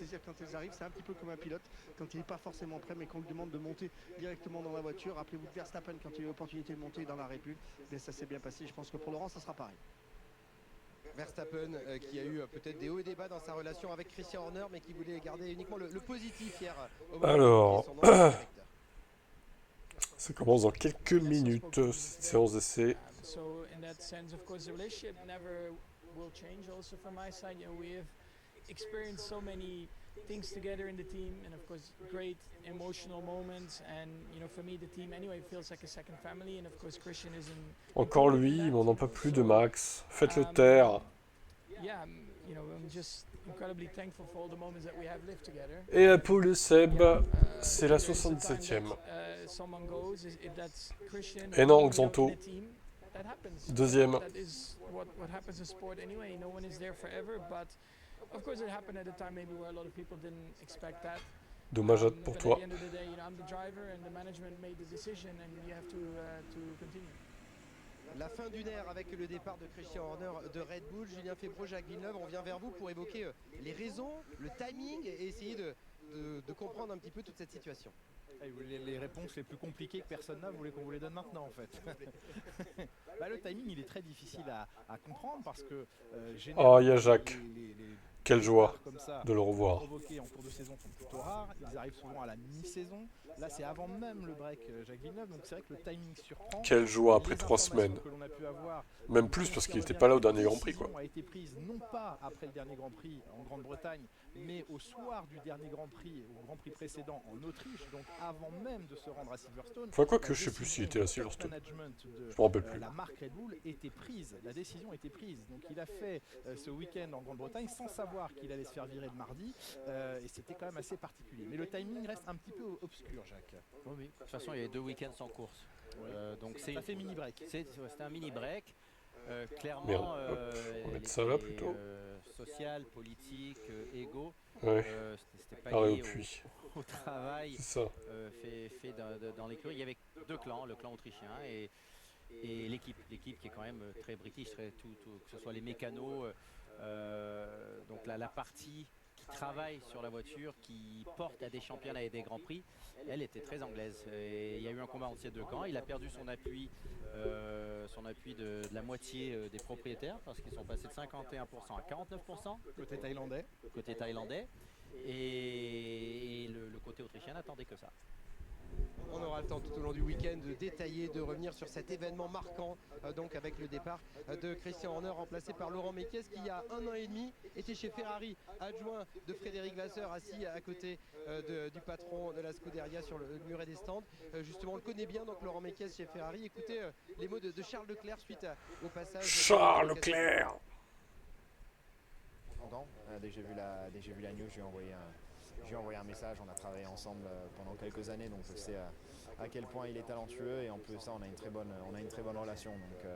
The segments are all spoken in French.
plaisir quand elles arrivent. C'est un petit peu comme un pilote quand il n'est pas forcément prêt, mais qu'on lui demande de monter directement dans la voiture. Rappelez-vous de Verstappen quand il a eu l'opportunité de monter dans la Red Bull. Mais ça s'est bien passé. Je pense que pour Laurent, ça sera pareil. Verstappen qui a eu peut-être des hauts et des bas dans sa relation avec Christian Horner, mais qui voulait garder uniquement le positif hier au moment Alors, son ancien directeur. ça commence dans quelques minutes, cette séance d'essai. So in that sense, of course, the relationship never will change. Also from my side, we have experienced so many things together in the team, and of course, great emotional moments. And for me, the team anyway feels like a second family. And of course, Christian is Encore lui, il m'en en peut plus de Max. Faites-le taire. Yeah, I'm just incredibly thankful for all the moments that we have lived together. Et la poule de Seb, c'est la 77e. Et non, Xanto. Deuxième. That is what happens in sport anyway. No one is there forever, but of course it happened at a time maybe where a lot of people didn't expect that. Dommage pour but toi. at the end of the day, I'm the driver and the management made the decision and you have to continue. La fin d'une ère avec le départ de Christian Horner de Red Bull. Julien Febvre, Jacques Villeneuve, on vient vers vous pour évoquer les raisons, le timing et essayer de comprendre un petit peu toute cette situation. Les réponses les plus compliquées que personne n'a, vous voulez qu'on vous les donne maintenant en fait. Le timing il est très difficile à comprendre parce que Oh, il y a Jacques. Quelle joie de le revoir. Provoqués en cours de saison sont plutôt rares, ils arrivent souvent à la mi-saison. Là c'est avant même le break Jacques Villeneuve, donc c'est vrai que le timing surprend. Quelle joie après 3 semaines. Même plus parce qu'il n'était pas là au dernier Grand Prix quoi. A été prise non pas après le dernier Grand Prix en Grande-Bretagne, mais au soir du dernier Grand Prix, au Grand Prix précédent en Autriche, donc avant même de se rendre à Silverstone. Enfin quoi que je sais plus s'il était à Silverstone. Je me rappelle plus. La marque Red Bull était prise, la décision était prise. Donc il a fait ce week-end en Grande-Bretagne sans savoir qu'il allait se faire virer de mardi, et c'était quand même assez particulier. Mais le timing reste un petit peu obscur, Jacques. Oui. De toute façon, il y avait 2 week-ends sans course. Donc ça fait mini break. C'était un mini break. Clairement, on va mettre ça là plutôt. Social, politique, égo. Ouais. C'était pas lié au travail ça. fait dans l'écurie. Il y avait 2 clans, le clan autrichien et l'équipe qui est quand même très british, que ce soit les mécanos, donc la partie qui travaille sur la voiture, qui porte à des championnats et des grands prix, elle était très anglaise. Et il y a eu un combat entre ces 2 camps. Il a perdu son appui de la moitié des propriétaires parce qu'ils sont passés de 51% à 49%. Côté thaïlandais. Et le côté autrichien n'attendait que ça. On aura le temps tout au long du week-end de détailler, de revenir sur cet événement marquant, donc avec le départ de Christian Horner remplacé par Laurent Mekies qui il y a 1 an et demi était chez Ferrari, adjoint de Frédéric Vasseur, assis à côté du patron de la Scuderia sur le muret des stands. Justement on le connaît bien donc Laurent Mekies chez Ferrari. Écoutez les mots de Charles Leclerc suite au passage. Charles Leclerc. Dès que j'ai vu la news, je lui ai envoyé un message. On a travaillé ensemble pendant quelques années, donc je sais à quel point il est talentueux, et en plus de ça on a une très bonne relation, donc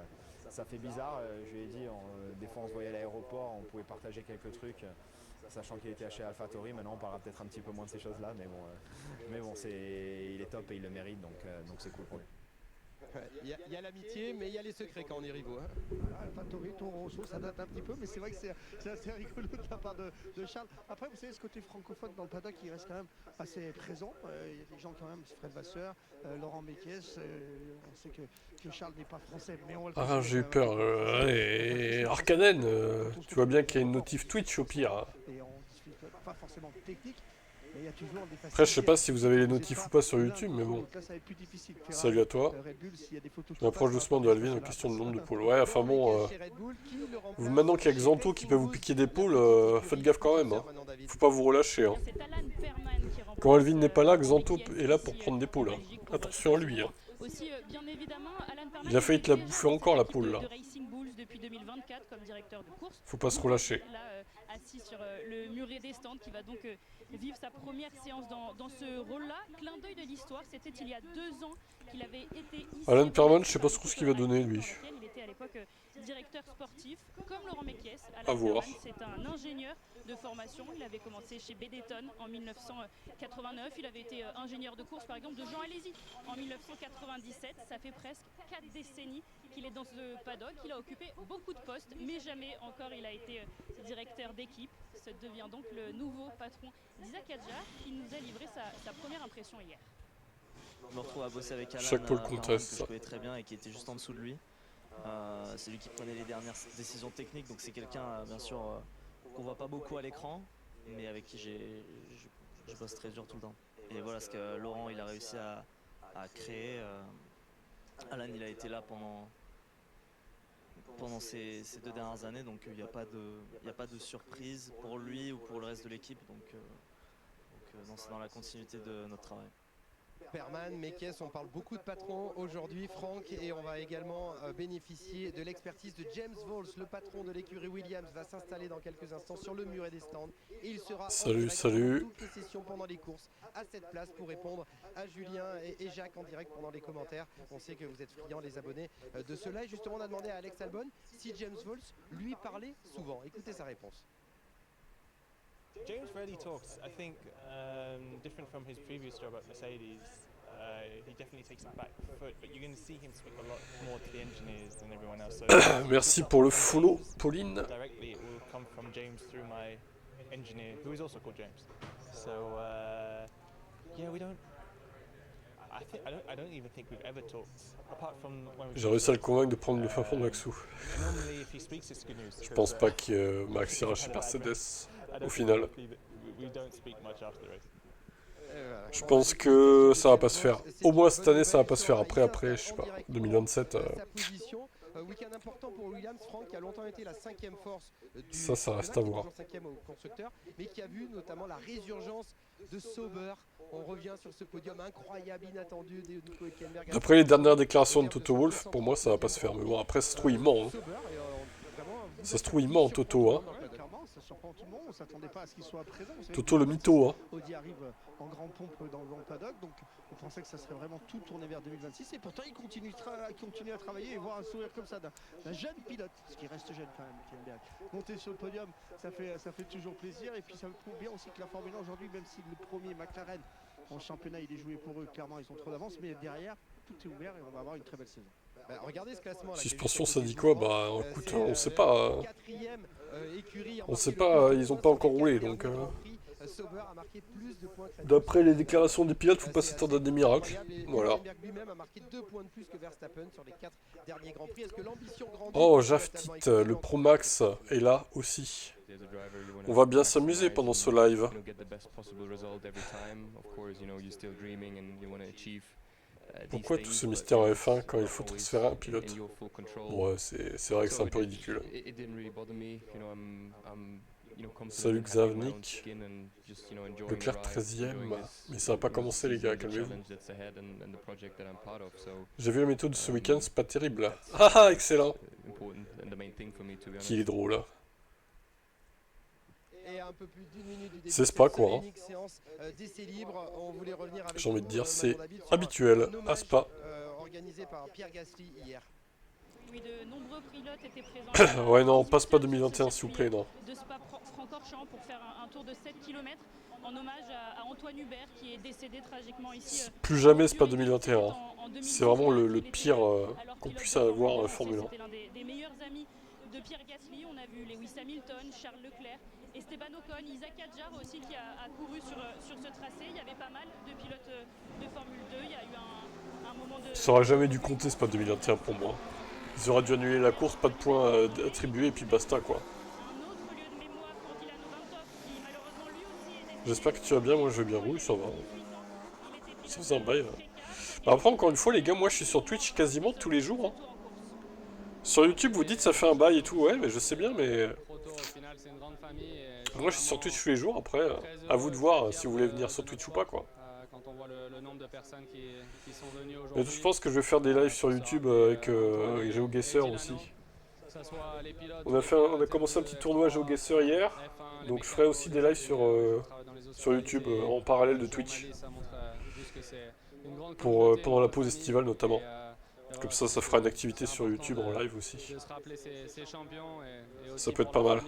ça fait bizarre. Je lui ai dit, des fois on se voyait à l'aéroport, on pouvait partager quelques trucs, sachant qu'il était chez AlphaTauri. Maintenant on parlera peut-être un petit peu moins de ces choses là, mais bon il est top et il le mérite, donc c'est cool pour lui. Il y a l'amitié, mais il y a les secrets quand on est rivaux. AlphaTauri, Toro Rosso, ça date un petit peu, mais c'est vrai que c'est assez rigolo de la part de Charles. Après, vous savez, ce côté francophone dans le paddock, il reste quand même assez présent. Il y a des gens quand même, Fred Vasseur, Laurent Mekies. On sait que Charles n'est pas français, mais on va le j'ai eu peur. Arcanen, tu vois bien qu'il y a une notif Twitch au pire. Et on discute pas forcément technique. Après, je sais pas si vous avez les notifs ou pas sur YouTube, mais bon. Salut à toi. Je m'approche doucement de Alvin en question de nombre de pôles. Ouais, enfin bon. Maintenant qu'il y a Xanto qui peut vous piquer des pôles, faites gaffe quand même. Hein. Faut pas vous relâcher. Hein. Quand Alvin n'est pas là, Xanto est là pour prendre des pôles. Hein. Attention à lui. Hein. Il a failli te la bouffer encore la pôle là. Faut pas se relâcher. Assis sur le muret des stands, qui va donc vivre sa première séance dans ce rôle-là. Clin d'œil de l'histoire, c'était il y a 2 ans qu'il avait été ici. Alan Perman, je sais pas trop ce qu'il va donner lui. Il était à l'époque directeur sportif, comme Laurent Mekies. À voir. C'est un ingénieur de formation. Il avait commencé chez Benetton en 1989. Il avait été ingénieur de course, par exemple, de Jean Alesi en 1997. Ça fait presque 4 décennies qu'il est dans ce paddock. Il a occupé beaucoup de postes, mais jamais encore il a été directeur d'équipe. Ce devient donc le nouveau patron d'Isaac Hadjar qui nous a livré sa première impression hier. Je me retrouve à bosser avec Alan, Chaque pôle Norman, conteste, que je connais très bien et qui était juste en dessous de lui. C'est lui qui prenait les dernières décisions techniques, donc c'est quelqu'un bien sûr qu'on voit pas beaucoup à l'écran, mais avec qui je bosse très dur tout le temps. Et voilà ce que Laurent il a réussi à créer. Alan il a été là pendant ces 2 dernières années, donc il n'y a pas de surprise pour lui ou pour le reste de l'équipe, donc non, c'est dans la continuité de notre travail. Perman, Mekies, on parle beaucoup de patrons aujourd'hui, Franck, et on va également bénéficier de l'expertise de James Vols, le patron de l'écurie Williams, va s'installer dans quelques instants sur le muret des stands et il sera salut. pendant toutes les sessions pendant les courses à cette place pour répondre à Julien et Jacques en direct pendant les commentaires. On sait que vous êtes friands les abonnés de cela et justement on a demandé à Alex Albon si James Vols lui parlait souvent. Écoutez sa réponse. James rarely talks. I think different from his previous job at Mercedes, he definitely takes a back foot, but you're going to see him speak a lot more to the engineers than everyone else. So Merci pour le follow, Pauline. directly, it will come from James through my engineer, who is also called James. So yeah, we don't. I don't even think we've ever talked apart from when J'ai réussi à le convaincre de prendre le fafon de Maxou. normally if he speaks it's good news. Je pense pas que Max ira chez Mercedes au final. We don't speak much after the race. Je pense que ça va pas se faire. Au moins cette année ça va pas se faire. Après je sais pas. 2027. Sa position, week-end important pour Williams, Franck, qui a longtemps été la 5e force du Ça reste à voir. 5e au constructeur, mais qui a vu notamment la résurgence de Sauber. On revient sur ce podium incroyable, inattendu de Nico Hülkenberg. D'après les dernières déclarations de Toto Wolff, pour moi ça va pas se faire. Mais bon, après ça se trouve il ment. Ça se trouve il ment, Toto. Hein. Clairement, ça surprend tout le monde. On s'attendait pas à ce qu'il soit présent. Vous savez, Toto le mytho. Hein. Audi arrive en grande pompe dans le paddock, donc on pensait que ça serait vraiment tout tourné vers 2026 et pourtant il continue à travailler et voir un sourire comme ça d'un jeune pilote, ce qui reste jeune quand même, Hülkenberg. Monter sur le podium, ça fait toujours plaisir et puis ça prouve bien aussi que la Formule 1 aujourd'hui, même si le premier McLaren en championnat il est joué pour eux, clairement ils ont trop d'avance, mais derrière tout est ouvert et on va avoir une très belle saison. Bah, regardez ce classement. Suspension, ça dit quoi? Bah écoute, on sait pas. On sait pas, ils ont pas encore roulé donc. D'après les déclarations des pilotes, faut pas s'attendre à des miracles. Voilà. Oh, Jaftit, le Pro Max est là aussi. On va bien s'amuser pendant ce live. Pourquoi tout ce mystère en F1 quand il faut transférer un pilote? Ouais, c'est vrai que c'est un peu ridicule. Salut Xavnik. Leclerc 13ème. Mais ça va pas commencer les gars, calmez-vous. J'ai vu la méthode de ce week-end, c'est pas terrible. Ah excellent. Qu'il est drôle là. C'est Spa quoi. Hein. J'ai envie de dire, c'est habituel à Spa. Organisé par Pierre Gasly hier. Oui, de nombreux pilotes étaient présents. Ouais, non, passe pas 2021 s'il vous plaît, non. De Spa-Francorchamps pour faire un tour de 7 km en hommage à Antoine Hubert qui est décédé tragiquement ici. Plus jamais Spa 2021. C'est vraiment le pire qu'on puisse avoir en Formule 1. C'était l'un des meilleurs amis de Pierre Gasly. On a vu Lewis Hamilton, Charles Leclerc, Esteban Ocon, Isaac Hadjar aussi qui a couru sur ce tracé. Il y avait pas mal de pilotes de Formule 2. Il y a eu un moment de... Ça aurait jamais dû compter Spa 2021 pour moi. Ils auraient dû annuler la course, pas de points attribués et puis basta quoi. J'espère que tu vas bien, moi je vais bien. Oui, ça va. Ça faisait un bail. Bah après encore une fois les gars, moi je suis sur Twitch quasiment tous les jours. Hein. Sur YouTube vous dites ça fait un bail et tout, ouais mais je sais bien mais... Moi je suis sur Twitch tous les jours, après à vous de voir si vous voulez venir sur Twitch ou pas quoi. Quand on voit le nombre de personnes qui sont venues Et aujourd'hui. je pense que je vais faire des lives sur YouTube avec GeoGuessr aussi. On a commencé un petit tournoi GeoGuessr hier, donc je ferai aussi des lives sur YouTube en parallèle de Twitch. Pour pendant la pause estivale notamment. Comme ça fera une activité sur YouTube en live aussi. Ça peut être pas mal.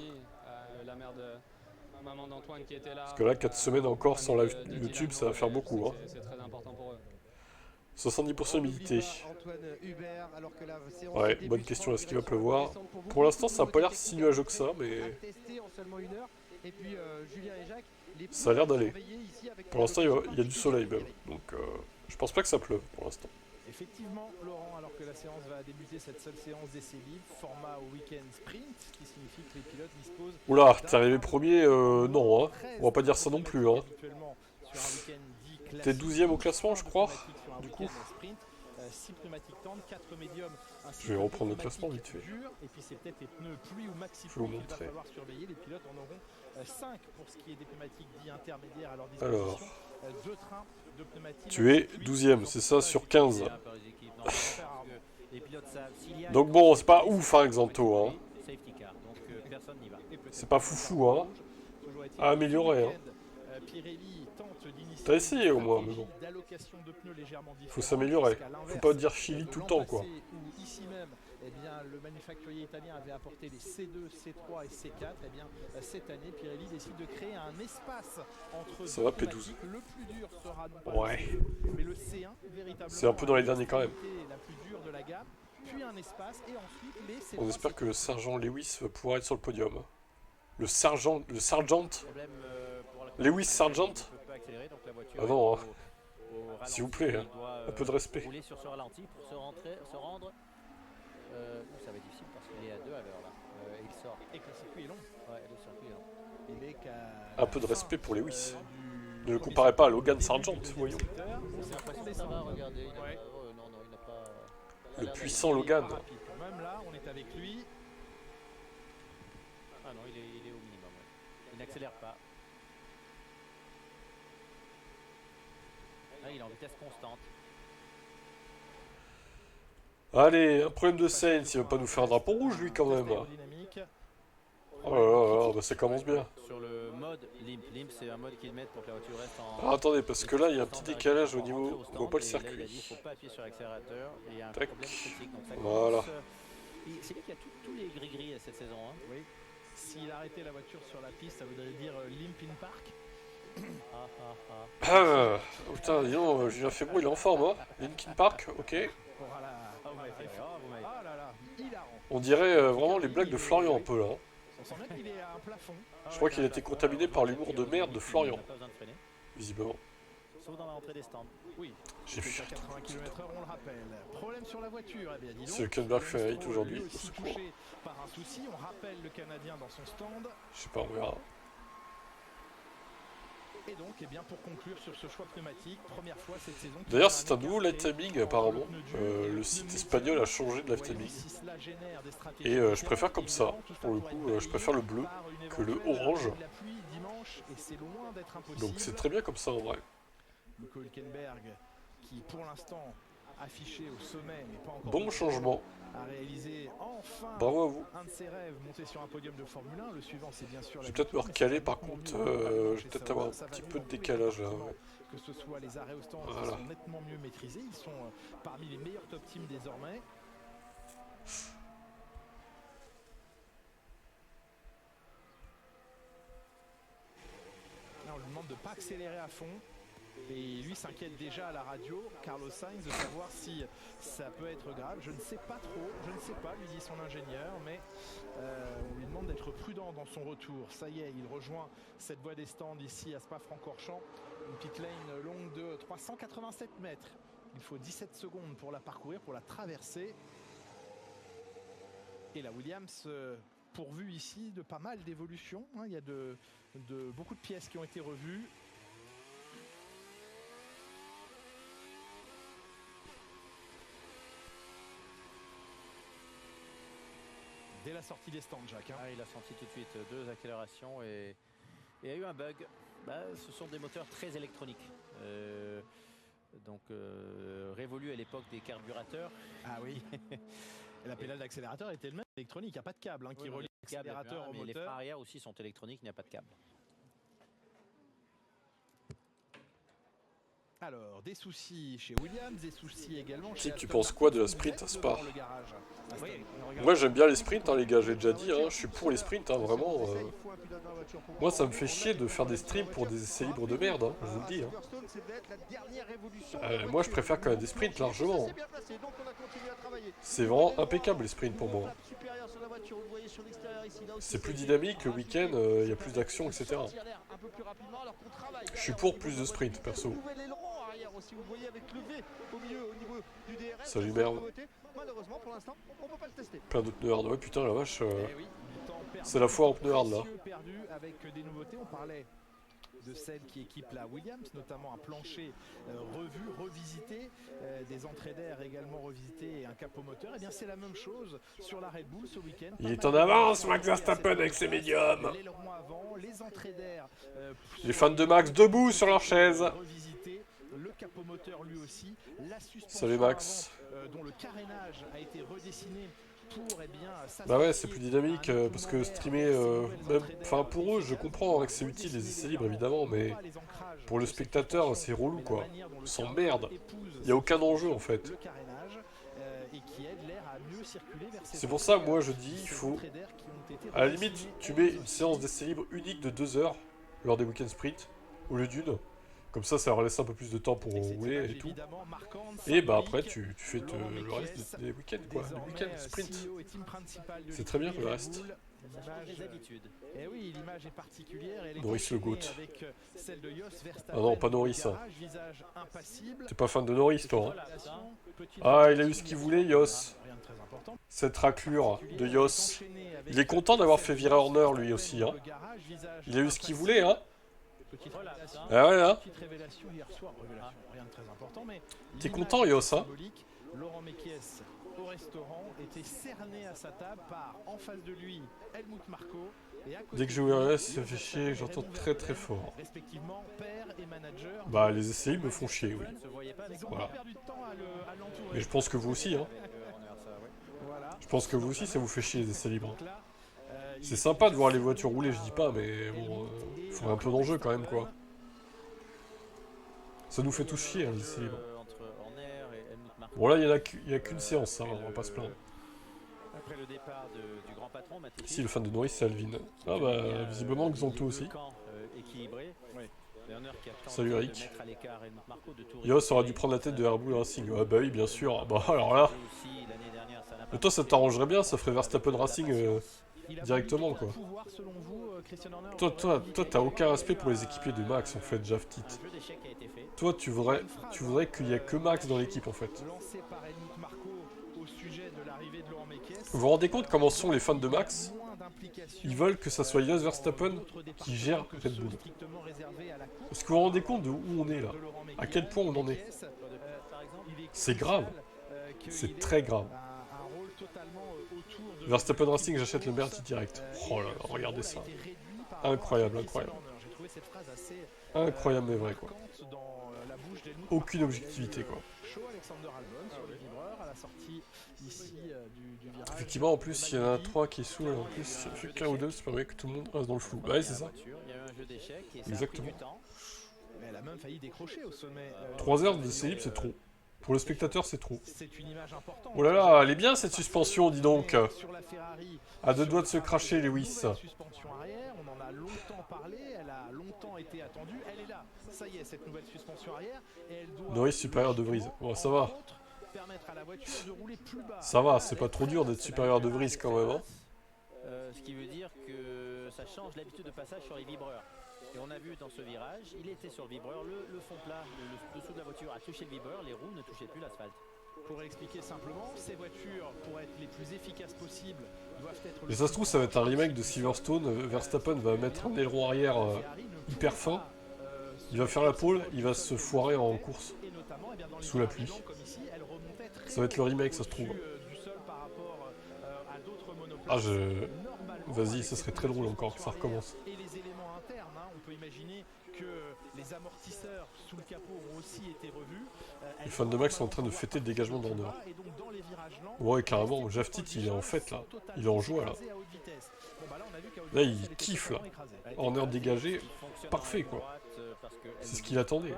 Parce que là, 4 semaines encore sans live YouTube, ça va faire beaucoup. Hein. C'est très important pour eux. 70% d'humidité. Antoine Hubert, alors que la séance Ouais, débute bonne question, est-ce qu'il va sur pleuvoir? descendre vous. Pour l'instant, ça n'a pas l'air Côté si nuageux que ça, technique, mais à tester en seulement 1 heure. Et puis Julien et Jacques, les ça a l'air plus d'aller. surveillés ici avec Pour l'instant, il y a du particulier soleil même. Thierry. Donc, je pense pas que ça pleuve pour l'instant. Effectivement, Laurent, alors que la séance va débuter, cette seule séance d'essai libre, format au week-end sprint, ce qui signifie que les pilotes disposent. Oula, t'es arrivé premier? Non, hein. On va pas dire ça non plus, hein. T'es 12e au classement, je crois. Du coup, je vais reprendre le classement vite fait. Et puis c'est peut-être les pneus pluie ou maxi Je vais vous qu'il va montrer. falloir surveiller. Les pilotes en auront 5 pour ce qui est des pneumatiques dits intermédiaires à leur Alors, disposition. 2 trains de pneumatiques. tu es 12e, c'est ça, sur 15. Donc bon, c'est pas ouf, hein, Xanto, hein. C'est pas foufou, hein. À améliorer, hein. T'as essayé au moins, mais bon. Faut s'améliorer. Faut pas dire Chili tout le temps, quoi. Ici même, eh bien, le manufacturier italien avait apporté les C2, C3 et C4. Eh bien, cette année, Pirelli décide de créer un espace entre Ça deux va, P12. pneumatiques. Le plus dur sera non pas Ouais. le C2, mais le C1, véritablement. C'est un peu dans les derniers quand même. La plus dure de la gamme, puis un espace, et ensuite les C3. On espère que le sergent Lewis va pouvoir être sur le podium. Le sergent Lewis Sargent. Ah non, hein. S'il vous plaît, hein. Un peu de respect. Rouler sur ce ralenti pour se rendre. Ça va être difficile parce qu'il est à 2 à l'heure là. Il sort. Et que le circuit est long. Ouais, le circuit est long. Un peu de respect pour Lewis. Ne le comparez pas à Logan Sargent, voyons. Ça va, regardez. Non, il n'a pas. Le puissant Logan. Même là, on est avec lui. Ah non, il est au minimum. Ouais. Il n'accélère pas. Ah, il est en vitesse constante. Allez, un problème de Sainz, il va pas nous faire un drapeau rouge lui quand même. Oh là là, bah ça commence bien. Sur le mode Limp, c'est un mode qu'ils mettent pour que la voiture reste en... Alors attendez, parce que là il y a un petit décalage au niveau, on voit pas le circuit. Il faut pas appuyer sur l'accélérateur et il y a un Tac. problème critique. Donc ça Voilà. commence, c'est lui qui a tous les gris-gris cette saison. Hein. Oui. S'il arrêtait la voiture sur la piste, ça voudrait dire Limp in Park. Ah, putain, dis donc, Julien Febro il est en forme, hein. Linkin Park, ok. On dirait vraiment les blagues de Florian un peu là. On sent bien qu'il est à un plafond. Je crois qu'il a été contaminé par l'humour de merde de Florian. Visiblement. Sauf dans la rentrée des stands. Oui. J'ai vu. 80 km/h, on le rappelle. Problème sur la voiture, eh bien dis donc. C'est le Kenberg Ferrari aujourd'hui, au Aussi secours. touché par un souci, on rappelle le Canadien dans son stand. Je sais pas, on verra. Et donc, eh bien, pour conclure sur ce choix pneumatique, première fois cette saison. D'ailleurs, c'est un nouveau live timing apparemment. Le site espagnol a changé de live timing. Et je préfère comme ça. Pour le coup, je préfère le bleu que le orange. Donc c'est très bien comme ça en vrai. Nico Hülkenberg, qui pour l'instant affiché au sommet, mais pas encore Bon changement. a réalisé enfin Bravo à vous. un de ses rêves, monter sur un podium de Formule 1. Le suivant, c'est bien sûr Je vais peut-être me recaler par contre. Je vais peut-être avoir un petit peu de décalage là. Ouais. Que ce soit les arrêts au stand, Voilà. ils sont nettement mieux maîtrisés. Ils sont parmi les meilleurs top teams désormais. Là, on lui demande de ne pas accélérer à fond. Et lui s'inquiète déjà à la radio, Carlos Sainz, de savoir si ça peut être grave. Je ne sais pas trop, je ne sais pas, lui dit son ingénieur, mais on lui demande d'être prudent dans son retour. Ça y est, il rejoint cette voie des stands ici à Spa-Francorchamps. Une pit lane longue de 387 mètres. Il faut 17 secondes pour la parcourir, pour la traverser. Et la Williams pourvue ici de pas mal d'évolutions. Il y a beaucoup de pièces qui ont été revues. Dès la sortie des stands, Jacques. Ah, il a senti tout de suite 2 accélérations et il y a eu un bug. Ce sont des moteurs très électroniques. Révolus à l'époque des carburateurs. Ah oui. Et la pédale d'accélérateur était le même électronique. Il n'y a pas de câble qui relie l'accélérateur au moteur. Les moteur. freins arrière aussi sont électroniques, il n'y a pas de câble. Alors, des soucis chez Williams, des soucis également chez... Tu penses quoi de la sprint à Spa? Moi j'aime bien les sprints, hein, les gars, j'ai déjà dit, hein, je suis pour les sprints, hein, vraiment. Moi ça me fait chier de faire des streams pour des essais libres de merde, hein, je vous le dis. Hein. Moi je préfère quand même des sprints largement. C'est vraiment impeccable les sprints pour moi. C'est plus dynamique, le week-end, il y a plus d'action, etc. Je suis pour plus de sprints, perso. Salut merde. Plein d'autres pneus hard, ouais putain la vache. C'est la foire en pneus hard là. On parlait de celle qui équipe la Williams, notamment un plancher revu, revisité, des entrées d'air également revisitées et un capot moteur. Et bien c'est la même chose sur la Red Bull ce week-end. Il est en avance Max Verstappen avec ses médiums. Les fans de Max debout sur leur chaise. Le capot moteur lui aussi, la suspension salut Max. Dont le carénage a été redessiné pour bah ouais c'est plus dynamique parce que streamer même enfin pour eux je comprends hein, que c'est utile les essais libres évidemment mais pour le spectateur c'est relou quoi. Sans merde. Il n'y a aucun enjeu en fait. C'est pour ça moi je dis il faut à la limite tu mets une séance d'essais libres unique de 2 heures lors des week-end sprint au lieu d'une. Comme ça leur laisse un peu plus de temps pour rouler et tout. Et bah après tu fais le reste des week-ends quoi, des week-ends sprint. C'est très bien le reste. Norris le GOAT. Ah non pas Norris hein. T'es pas fan de Norris toi hein. Ah il a eu ce qu'il voulait Yos. Cette raclure de Yos. Il est content d'avoir fait virer Horner lui aussi hein. Il a eu ce qu'il voulait hein. Ah ouais là. T'es content Yos hein. Laurent Mekies au restaurant était cerné à sa table par en face de lui Helmut Marko et à côté dès que je joue RS ça fait chier, j'entends très très fort. Respectivement père et manager. Bah les essais libres me font chier oui. Voilà. Mais je pense que vous aussi hein. Je pense que vous aussi ça vous fait chier les essais libres. C'est sympa de voir les voitures rouler, je dis pas, mais bon, faut un peu d'enjeu quand même, quoi. Ça nous fait tous chier, hein, les essais libres. Bon, là, il n'y a qu'une séance, hein, on va pas se plaindre. Ici, le fan de Norris, c'est Alvin. Ah bah, visiblement, Xanto aussi. Salut Eric. Yos aura dû prendre la tête de Red Bull Racing. Ah bah oui, bien sûr. Ah bah alors là... Mais toi, ça t'arrangerait bien, ça ferait Verstappen Racing... directement quoi. Toi t'as aucun respect pour les équipiers de Max en fait, Jaftit. Toi tu voudrais qu'il y ait que Max dans l'équipe en fait. Vous vous rendez compte comment sont les fans de Max? Ils veulent que ça soit Jos Verstappen qui gère Red Bull. Est-ce que vous vous rendez compte de où on est là? À quel point on en est? C'est grave. C'est très grave. Verstappen Racing, j'achète le Merti direct. Oh là là, regardez ça. Incroyable, incroyable. Incroyable mais vrai quoi. Aucune objectivité quoi. Effectivement en plus il y en a 3 qui est sous en plus, qu'un ou deux, ça permet que tout le monde reste dans le flou. Ouais c'est ça. Exactement. 3 heures de slip c'est trop. Pour le spectateur, c'est trop. Oh là là, elle est bien cette suspension, dis donc. À 2 doigts de se cracher, Lewis. On en a longtemps parlé, elle a longtemps été attendue. Elle est là, ça y est, cette nouvelle suspension arrière. Norris supérieur de Vries. Bon, ça va. Ça va, c'est pas trop dur d'être supérieur de Vries quand même. Hein. Ce qui veut dire que ça change l'habitude de passage sur les vibreurs. Et on a vu dans ce virage, il était sur le vibreur, le fond plat, le dessous de la voiture a touché le vibreur, les roues ne touchaient plus l'asphalte. Pour expliquer simplement, ces voitures, pour être les plus efficaces possibles, doivent être... Mais ça se trouve, ça va être un remake de Silverstone. Verstappen va mettre un aileron arrière hyper fin. Il va faire la pole, il va se foirer en course. Sous la pluie. Ça va être le remake, ça se trouve. Ah, Vas-y, ça serait très drôle encore que ça recommence. On peut imaginer que les amortisseurs sous le capot ont aussi été revus. Les fans de Max sont en train de fêter le dégagement d'Horner. Ouais, carrément, Jaftit il est en fête là. Il est en joie là. Là, il kiffe là. Horner dégagé, parfait quoi. C'est ce qu'il attendait.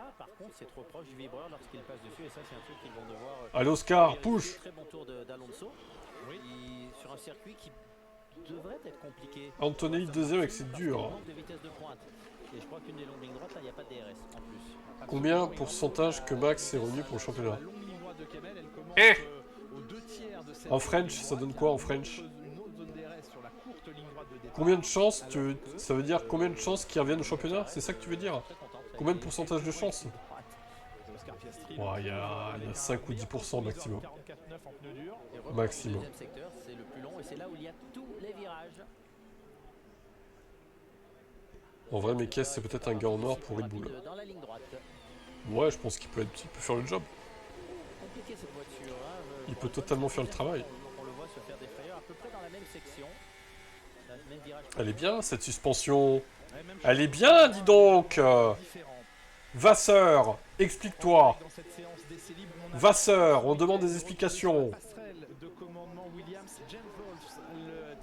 contre, c'est trop proche du vibreur lorsqu'il passe dessus. Et ça, c'est un truc qu'ils vont devoir. Allez, Oscar, vérifier. push. Très bon tour d'Alonso. Oui. Sur un circuit qui devrait être compliqué. Antonelli deuxième avec c'est dur. Manque de vitesse de pointe. Et je crois qu'une des longues lignes droites, là, il n'y a pas de DRS en plus. Combien pourcentage que Max est revenu pour le championnat? La longue ligne droite de Kemel, elle commence, aux 2/3 de cette En French, ça donne quoi en French? une autre zone DRS sur la courte ligne droite de départ. Combien de chances ça veut dire combien de chances qu'ils reviennent au championnat? C'est ça que tu veux dire? Combien de pourcentage de chances? Ouais, il y a 5 ou 10% maximum. 44,9 en pneus durs. Maximum. Le deuxième secteur, c'est le plus long et c'est là où il y a tous les virages. En vrai, Mekies, c'est peut-être un gars en or pour Red Bull. Dans la ligne droite. Ouais, je pense qu'il peut faire le job. Compliqué cette voiture. Hein. Il peut totalement faire le travail. On le voit se faire des frayeurs à peu près dans la même section. Même virage. Elle est bien, cette suspension. Elle est bien, dis donc. Vasseur, explique-toi. Vasseur, on demande des explications.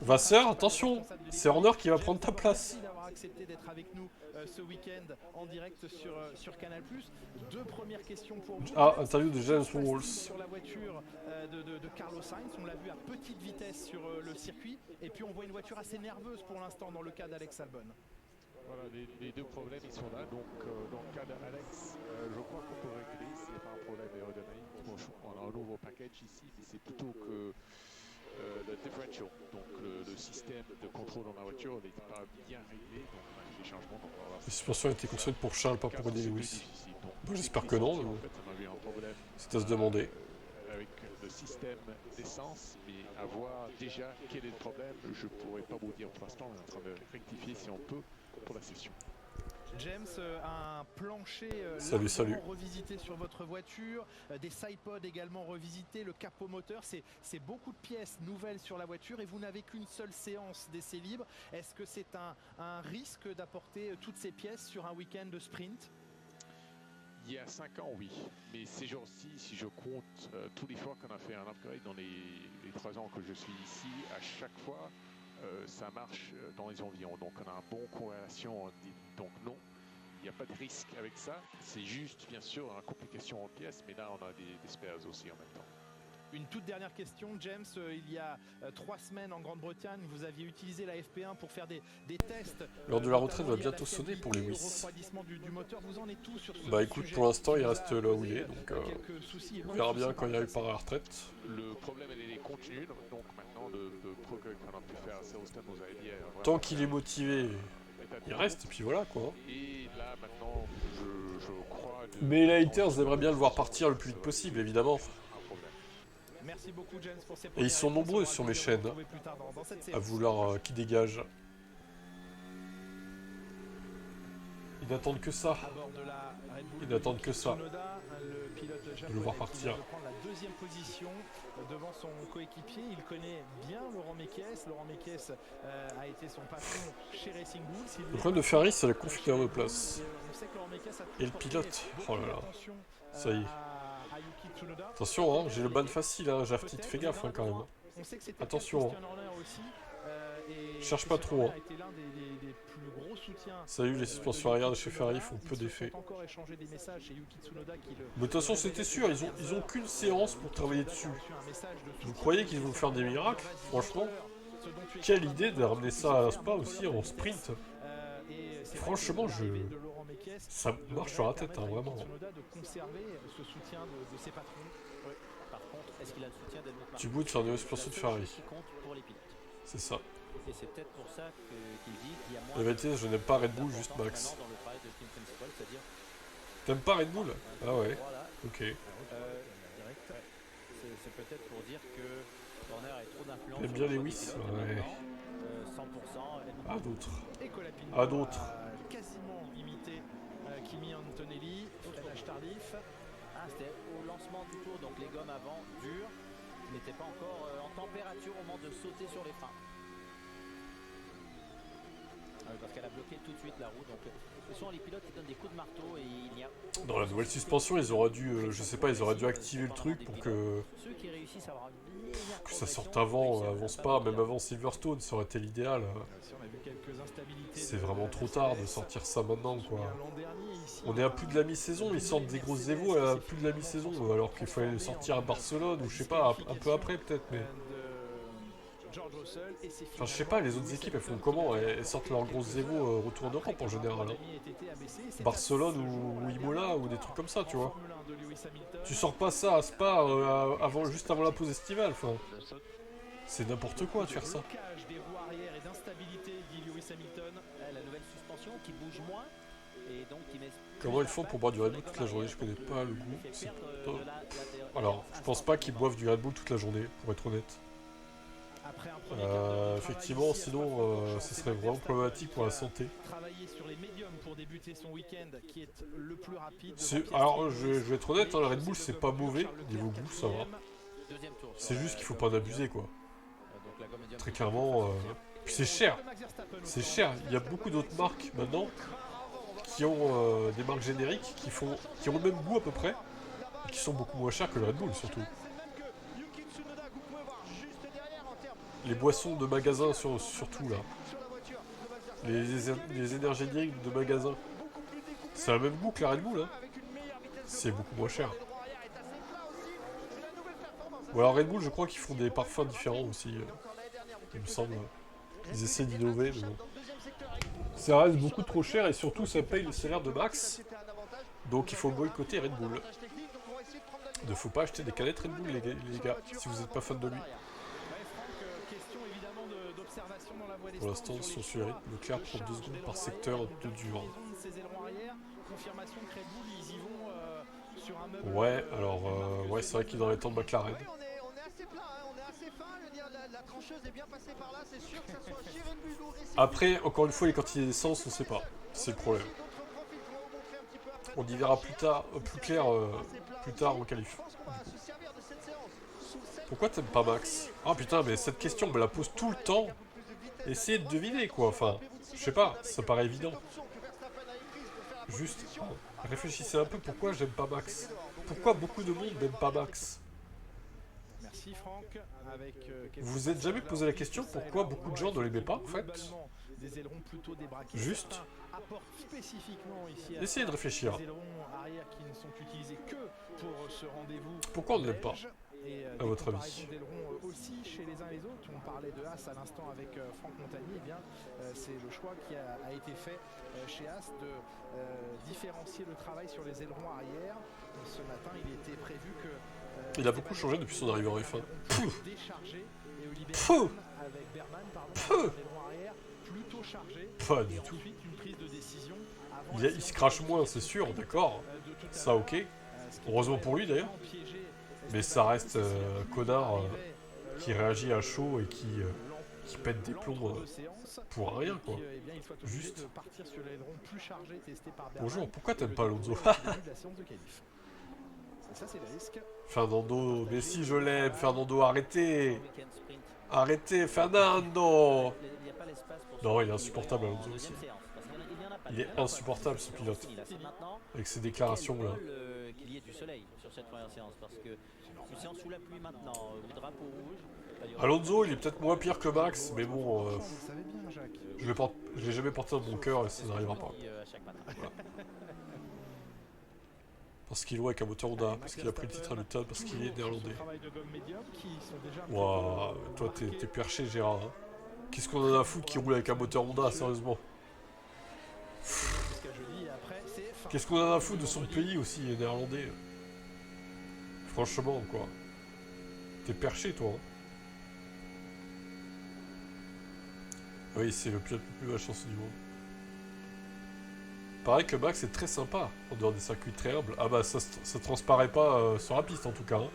Vasseur, attention, c'est Horner qui va prendre ta place. Accepté d'être avec nous ce week-end en direct sur Canal+. Deux premières questions pour vous. Ah, interview de James Walls. Sur la voiture de Carlos Sainz, on l'a vu à petite vitesse sur le circuit, et puis on voit une voiture assez nerveuse pour l'instant dans le cas d'Alex Albon. Voilà, les deux problèmes ils sont là, donc dans le cas d'Alex, je crois qu'on peut régler, c'est pas un problème aérodynamique. Bon, on a un nouveau package ici, mais c'est plutôt que le differential, donc le système de contrôle dans la voiture n'est pas bien réglé, donc on a fait des changements. Les suspensions étaient construites pour Charles, pas pour Eddie Lewis. Bon, j'espère que non, mais c'est à se demander. Avec le système d'essence, mais à voir déjà quel est le problème, je pourrais pas vous dire pour l'instant, on est en train de rectifier si on peut pour la session. James, un plancher salut. revisité sur votre voiture, des sidepods également revisités, le capot moteur, c'est beaucoup de pièces nouvelles sur la voiture et vous n'avez qu'une seule séance d'essai libre. Est-ce que c'est un risque d'apporter toutes ces pièces sur un week-end de sprint? Il y a 5 ans, oui. Mais ces jours-ci, si je compte tous les fois qu'on a fait un upgrade dans les 3 ans que je suis ici, à chaque fois, ça marche dans les environs. Donc on a une bonne corrélation. Donc non, il n'y a pas de risque avec ça. C'est juste, bien sûr, une complication en pièces, mais là, on a des spares aussi en même temps. Une toute dernière question, James. Il y a 3 semaines en Grande-Bretagne, vous aviez utilisé la FP1 pour faire des tests. L'heure de la retraite va bientôt sonner pour Lewis. Du moteur. Vous en êtes tout sur ce bah écoute, pour l'instant, il reste là où il est, donc on verra bien quand il part à la retraite. Le problème, il est continu, donc maintenant, le progrès qu'on a pu faire à Silverstone, vous avez dit... Tant qu'il est motivé, il reste, et puis voilà, quoi. Et là, maintenant, je crois... Mais les haters aimeraient bien le voir partir le plus vite possible, évidemment. Merci beaucoup, James, pour ces et ils sont nombreux sur mes chaînes à vouloir qu'ils dégagent. Ils n'attendent que ça. Ils n'attendent que ça. De le voir partir. La deuxième position devant son coéquipier. Il connaît bien Laurent Mekies. Laurent Mekies a été son patron chez Racing Bulls. Le problème de Ferrari, c'est la configuration de place. Et le pilote. Oh là là. Ça y est. Attention, hein, j'ai le ban facile, hein, Jaftit, fais gaffe hein, quand même. Attention. Hein. Cherche pas trop. Hein. Salut, les suspensions arrière de chez Ferrari font peu d'effet. Mais de toute façon, c'était sûr, ils ont qu'une séance pour travailler dessus. Vous croyez qu'ils vont faire des miracles? Franchement, quelle idée de ramener ça à Spa aussi en sprint. Franchement, ça marche sur la tête, hein, vraiment. Tu boudes sur une suspension de Ferrari. C'est ça. Et c'est peut-être pour ça qu'il dit qu'il y a moins. La vérité, je n'aime pas Red Bull, juste Max. T'aimes pas Red Bull? Ah ouais. Ok. C'est peut-être pour dire que Horner a trop d'influence. J'aime bien Lewis. Ouais. 100%. À d'autres. À d'autres. Quasiment imité Kimi Antonelli. Freinage tardif. C'était au lancement du tour, donc les gommes avant dures n'étaient pas encore en température au moment de sauter sur les freins. Parce qu'elle a bloqué tout de suite la roue, donc ce sont les pilotes qui donnent des coups de marteau et il n'y a... Dans la nouvelle suspension, ils auraient dû, je sais pas, ils auraient dû activer le truc pour que ça sorte avant Spa, même avant Silverstone, ça aurait été l'idéal. C'est vraiment trop tard de sortir ça maintenant, quoi. L'an dernier, On est à plus de la mi-saison, ils sortent des grosses évos à plus de la mi-saison, alors qu'il fallait sortir à Barcelone, ou je sais pas, un peu après peut-être, mais... Enfin, je sais pas, les autres équipes, elles font comment? Elles sortent leurs grosses évos retour en Europe en général. Hein. Barcelone ou Imola, ou des trucs comme ça, tu vois. Tu sors pas ça à Spa juste avant la pause estivale, enfin... C'est n'importe quoi de faire ça. Comment ils font pour boire du Red Bull toute la journée? Je connais pas le goût. Alors, je pense pas qu'ils boivent du Red Bull toute la journée, pour être honnête. Effectivement, sinon, ce serait vraiment problématique pour la santé. Alors, je vais être honnête, hein, le Red Bull, c'est pas mauvais, niveau goût, ça va. C'est juste qu'il faut pas en abuser, quoi. Très clairement. Puis c'est cher. C'est cher. Il y a beaucoup d'autres marques maintenant qui ont des marques génériques qui ont le même goût à peu près et qui sont beaucoup moins chères que le Red Bull surtout. Les boissons de magasin surtout là. Les énergétiques de magasin. C'est le même goût que la Red Bull. Hein. C'est beaucoup moins cher. Ou alors Red Bull, je crois qu'ils font des parfums différents aussi. Il me semble. Ils essaient d'innover, mais bon. Ça reste beaucoup trop cher et surtout ça paye le salaire de Max. Donc il faut boycotter Red Bull. Il ne faut pas acheter des canettes Red Bull, les gars, si vous n'êtes pas fan de lui. Pour l'instant, ils sont sur les rythmes. Leclerc prend 2 secondes par secteur de dur. Ouais, alors, ouais, c'est vrai qu'il est dans les temps de McLaren. Après, encore une fois, les quantités d'essence, on sait pas. C'est le problème. On y verra plus tard, plus clair, plus tard en qualif. Pourquoi t'aimes pas Max? Ah putain, mais cette question, on me la pose tout le temps. Essayez de deviner, quoi. Enfin, je sais pas, ça paraît évident. Juste, réfléchissez un peu pourquoi j'aime pas Max. Pourquoi beaucoup de monde n'aime pas Max? Vous vous êtes jamais posé la question pourquoi beaucoup de gens ne l'aimaient pas en fait? Juste. Essayez de réfléchir. Pourquoi on ne l'aime pas? À votre avis? Aussi chez les uns et les autres, on parlait de Haas à l'instant avec Franck Montagny, eh bien c'est le choix qui a été fait chez Haas de différencier le travail sur les ailerons arrière. Ce matin, il était prévu que il a beaucoup changé depuis son arrivée en F1. Pas du tout. Il se crache moins, c'est sûr, d'accord. Ça, ok. Heureusement pour lui d'ailleurs. Mais ça reste connard qui réagit à chaud et qui pète des plombs pour rien, quoi. Juste. Bonjour, pourquoi t'aimes pas Alonso? Fernando, mais si je l'aime, Fernando, arrêtez! Arrêtez, Fernando! Non, il est insupportable, Alonso aussi. Il est insupportable, ce pilote. Avec ses déclarations, là. Alonso, il est peut-être moins pire que Max, mais bon, je l'ai jamais porté dans mon cœur et ça n'arrivera pas. Voilà. Parce qu'il roule avec un moteur Honda, parce qu'il a pris le titre à Hamilton, parce qu'il est néerlandais. Waouh, toi t'es perché Gérard. Hein. Qu'est-ce qu'on en a à foutre qui roule avec un moteur Honda, sérieusement? Qu'est-ce qu'on en a à foutre de son pays aussi, néerlandais? Franchement, quoi. T'es perché, toi. Hein. Oui, c'est le pilote le plus malchanceux du monde. Pareil que Max est très sympa, en dehors des circuits très humbles. Ah bah, ça transparaît pas sur la piste, en tout cas. Hein.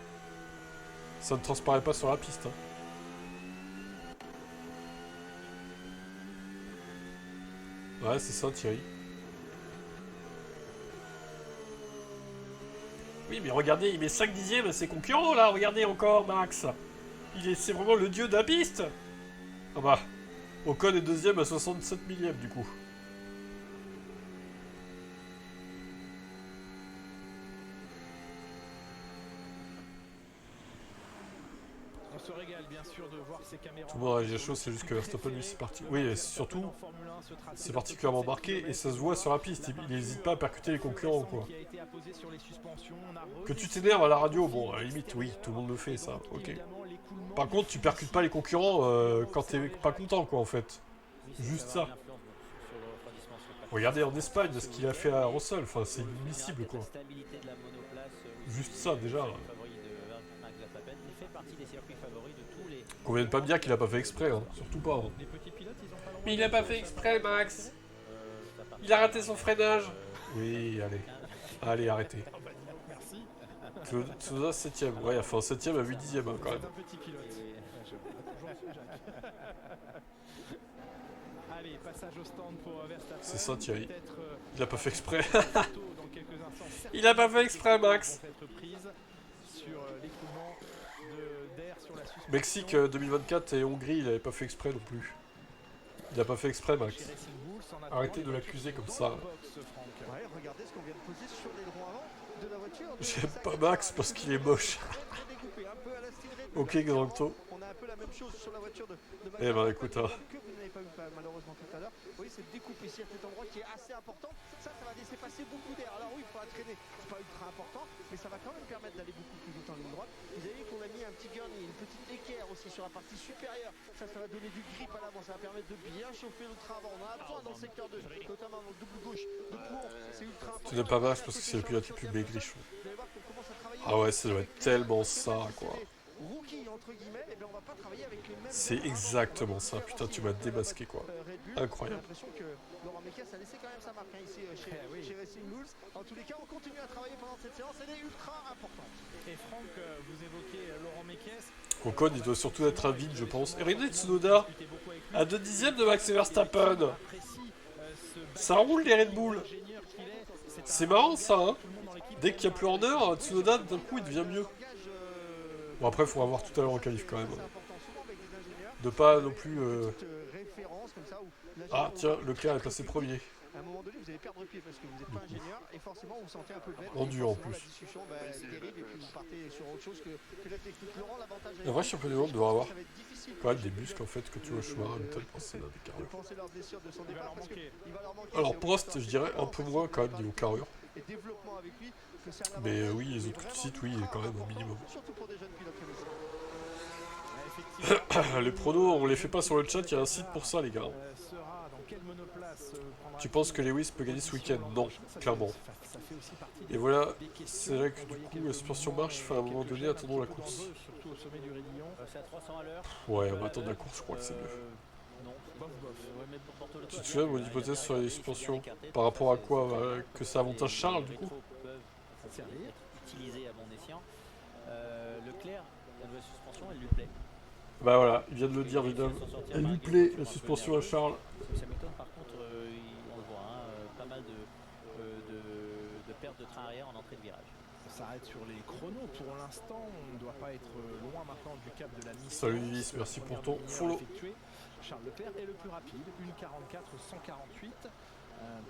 Ça ne transparaît pas sur la piste. Hein. Ouais, c'est ça, Thierry. Oui, mais regardez, il met 5 dixièmes à ses concurrents, là. Regardez encore, Max. C'est vraiment le dieu de la piste. Ah bah, Ocon est deuxième à 67 millièmes, du coup. se régale bien sûr de voir ces caméras. Tout le monde réagit à chaud, c'est juste que Verstappen lui c'est parti. Oui, et surtout, c'est particulièrement marqué et ça se voit sur la piste. Il n'hésite pas à percuter les concurrents, quoi. Que tu t'énerves à la radio, bon, à la limite, oui, tout le monde le fait, ça, ok. Par contre, tu percutes pas les concurrents quand t'es pas content, quoi, en fait. Juste ça. Regardez en Espagne ce qu'il a fait à Russell, enfin, c'est inadmissible, quoi. Juste ça, déjà. Qu'on vienne pas me dire qu'il a pas fait exprès, hein. Surtout pas. Hein. Mais il a pas fait exprès, Max. Il a raté son freinage. Oui, allez. Allez, arrêtez. Tsunoda 7ème. Ouais, enfin 7ème à 8 dixièmes, hein, quand même. C'est ça, Thierry. Il a pas fait exprès. Il a pas fait exprès, Max. Mexique 2024 et Hongrie, il avait pas fait exprès non plus. Il a pas fait exprès, Max. Arrêtez de l'accuser comme ça. J'aime pas Max parce qu'il est moche. Ok, Xanto. Eh ben écoute, hein. Malheureusement tout à l'heure, vous voyez, c'est découpé ici à cet endroit qui est assez important. Ça va laisser passer beaucoup d'air. Alors oui, il faudra traîner, c'est pas ultra important, mais ça va quand même permettre d'aller beaucoup plus vite en ligne droite. Vous avez vu qu'on a mis un petit gurney, une petite équerre aussi sur la partie supérieure. Ça va donner du grip à l'avant, ça va permettre de bien chauffer l'ultra avant. On en a besoin dans le secteur 2, notamment dans le double gauche. De courant, c'est ultra important. Tu n'as pas Max parce que c'est le pilote le plus maigrichon. Ah ouais, ça doit être tellement ça, quoi. C'est exactement ça, putain, tu m'as démasqué, quoi. Incroyable. Laurent Mekies a laissé quand même sa marque ici chez Racing Bulls. En tous les cas, on continue à travailler pendant cette séance, elle est ultra importante. Et Franck, vous évoquez Laurent Mekies. Ocon, il doit surtout être un vide, je pense. Et regardez Tsunoda, à 2 dixièmes de Max Verstappen. Ça roule les Red Bull. C'est marrant ça, hein. Dès qu'il n'y a plus Horner, Tsunoda, d'un coup, il devient mieux. Bon, après, il faudra voir tout à l'heure en qualif quand même. De pas non plus... Ah, tiens, Leclerc est passé premier. À un moment donné, vous allez perdre pied parce que vous n'êtes pas ingénieur et forcément vous sentez un peu bête. En dur en plus. La discussion dérive et puis vous partez sur autre chose que la technique. Laurent, l'avantage. Le vrai championnat du monde doit avoir quand même des muscles en fait que tu vois Schumacher, Hamilton, c'est l'un des carrures. Alors Prost, je dirais un peu moins quand même niveau carrure. Mais oui, les autres sites, oui, quand même au minimum. Surtout pour des jeunes pilotes. Les pronos, on les fait pas sur le chat, il y a un site pour ça les gars. Tu penses que Lewis peut gagner ce week-end? Non, clairement. Et voilà, c'est là que du coup la suspension marche, enfin à un moment donné, attendons la course. Ouais, on va attendre la course, je crois que c'est mieux. Tu te souviens de mon hypothèse sur les suspensions? Par rapport à quoi? Que ça avantage Charles du coup? Leclerc, la nouvelle suspension, elle lui plaît. Bah voilà, il vient de le dire, Vidal. Elle lui plaît, la suspension à Charles. Hamilton, par contre, on le voit, hein, pas mal de pertes de train arrière en entrée de virage. On s'arrête sur les chronos pour l'instant, on ne doit pas être loin maintenant du cap de la mission. Salut Vivis, merci pour ton follow. Charles Leclerc est le plus rapide, 1:44.148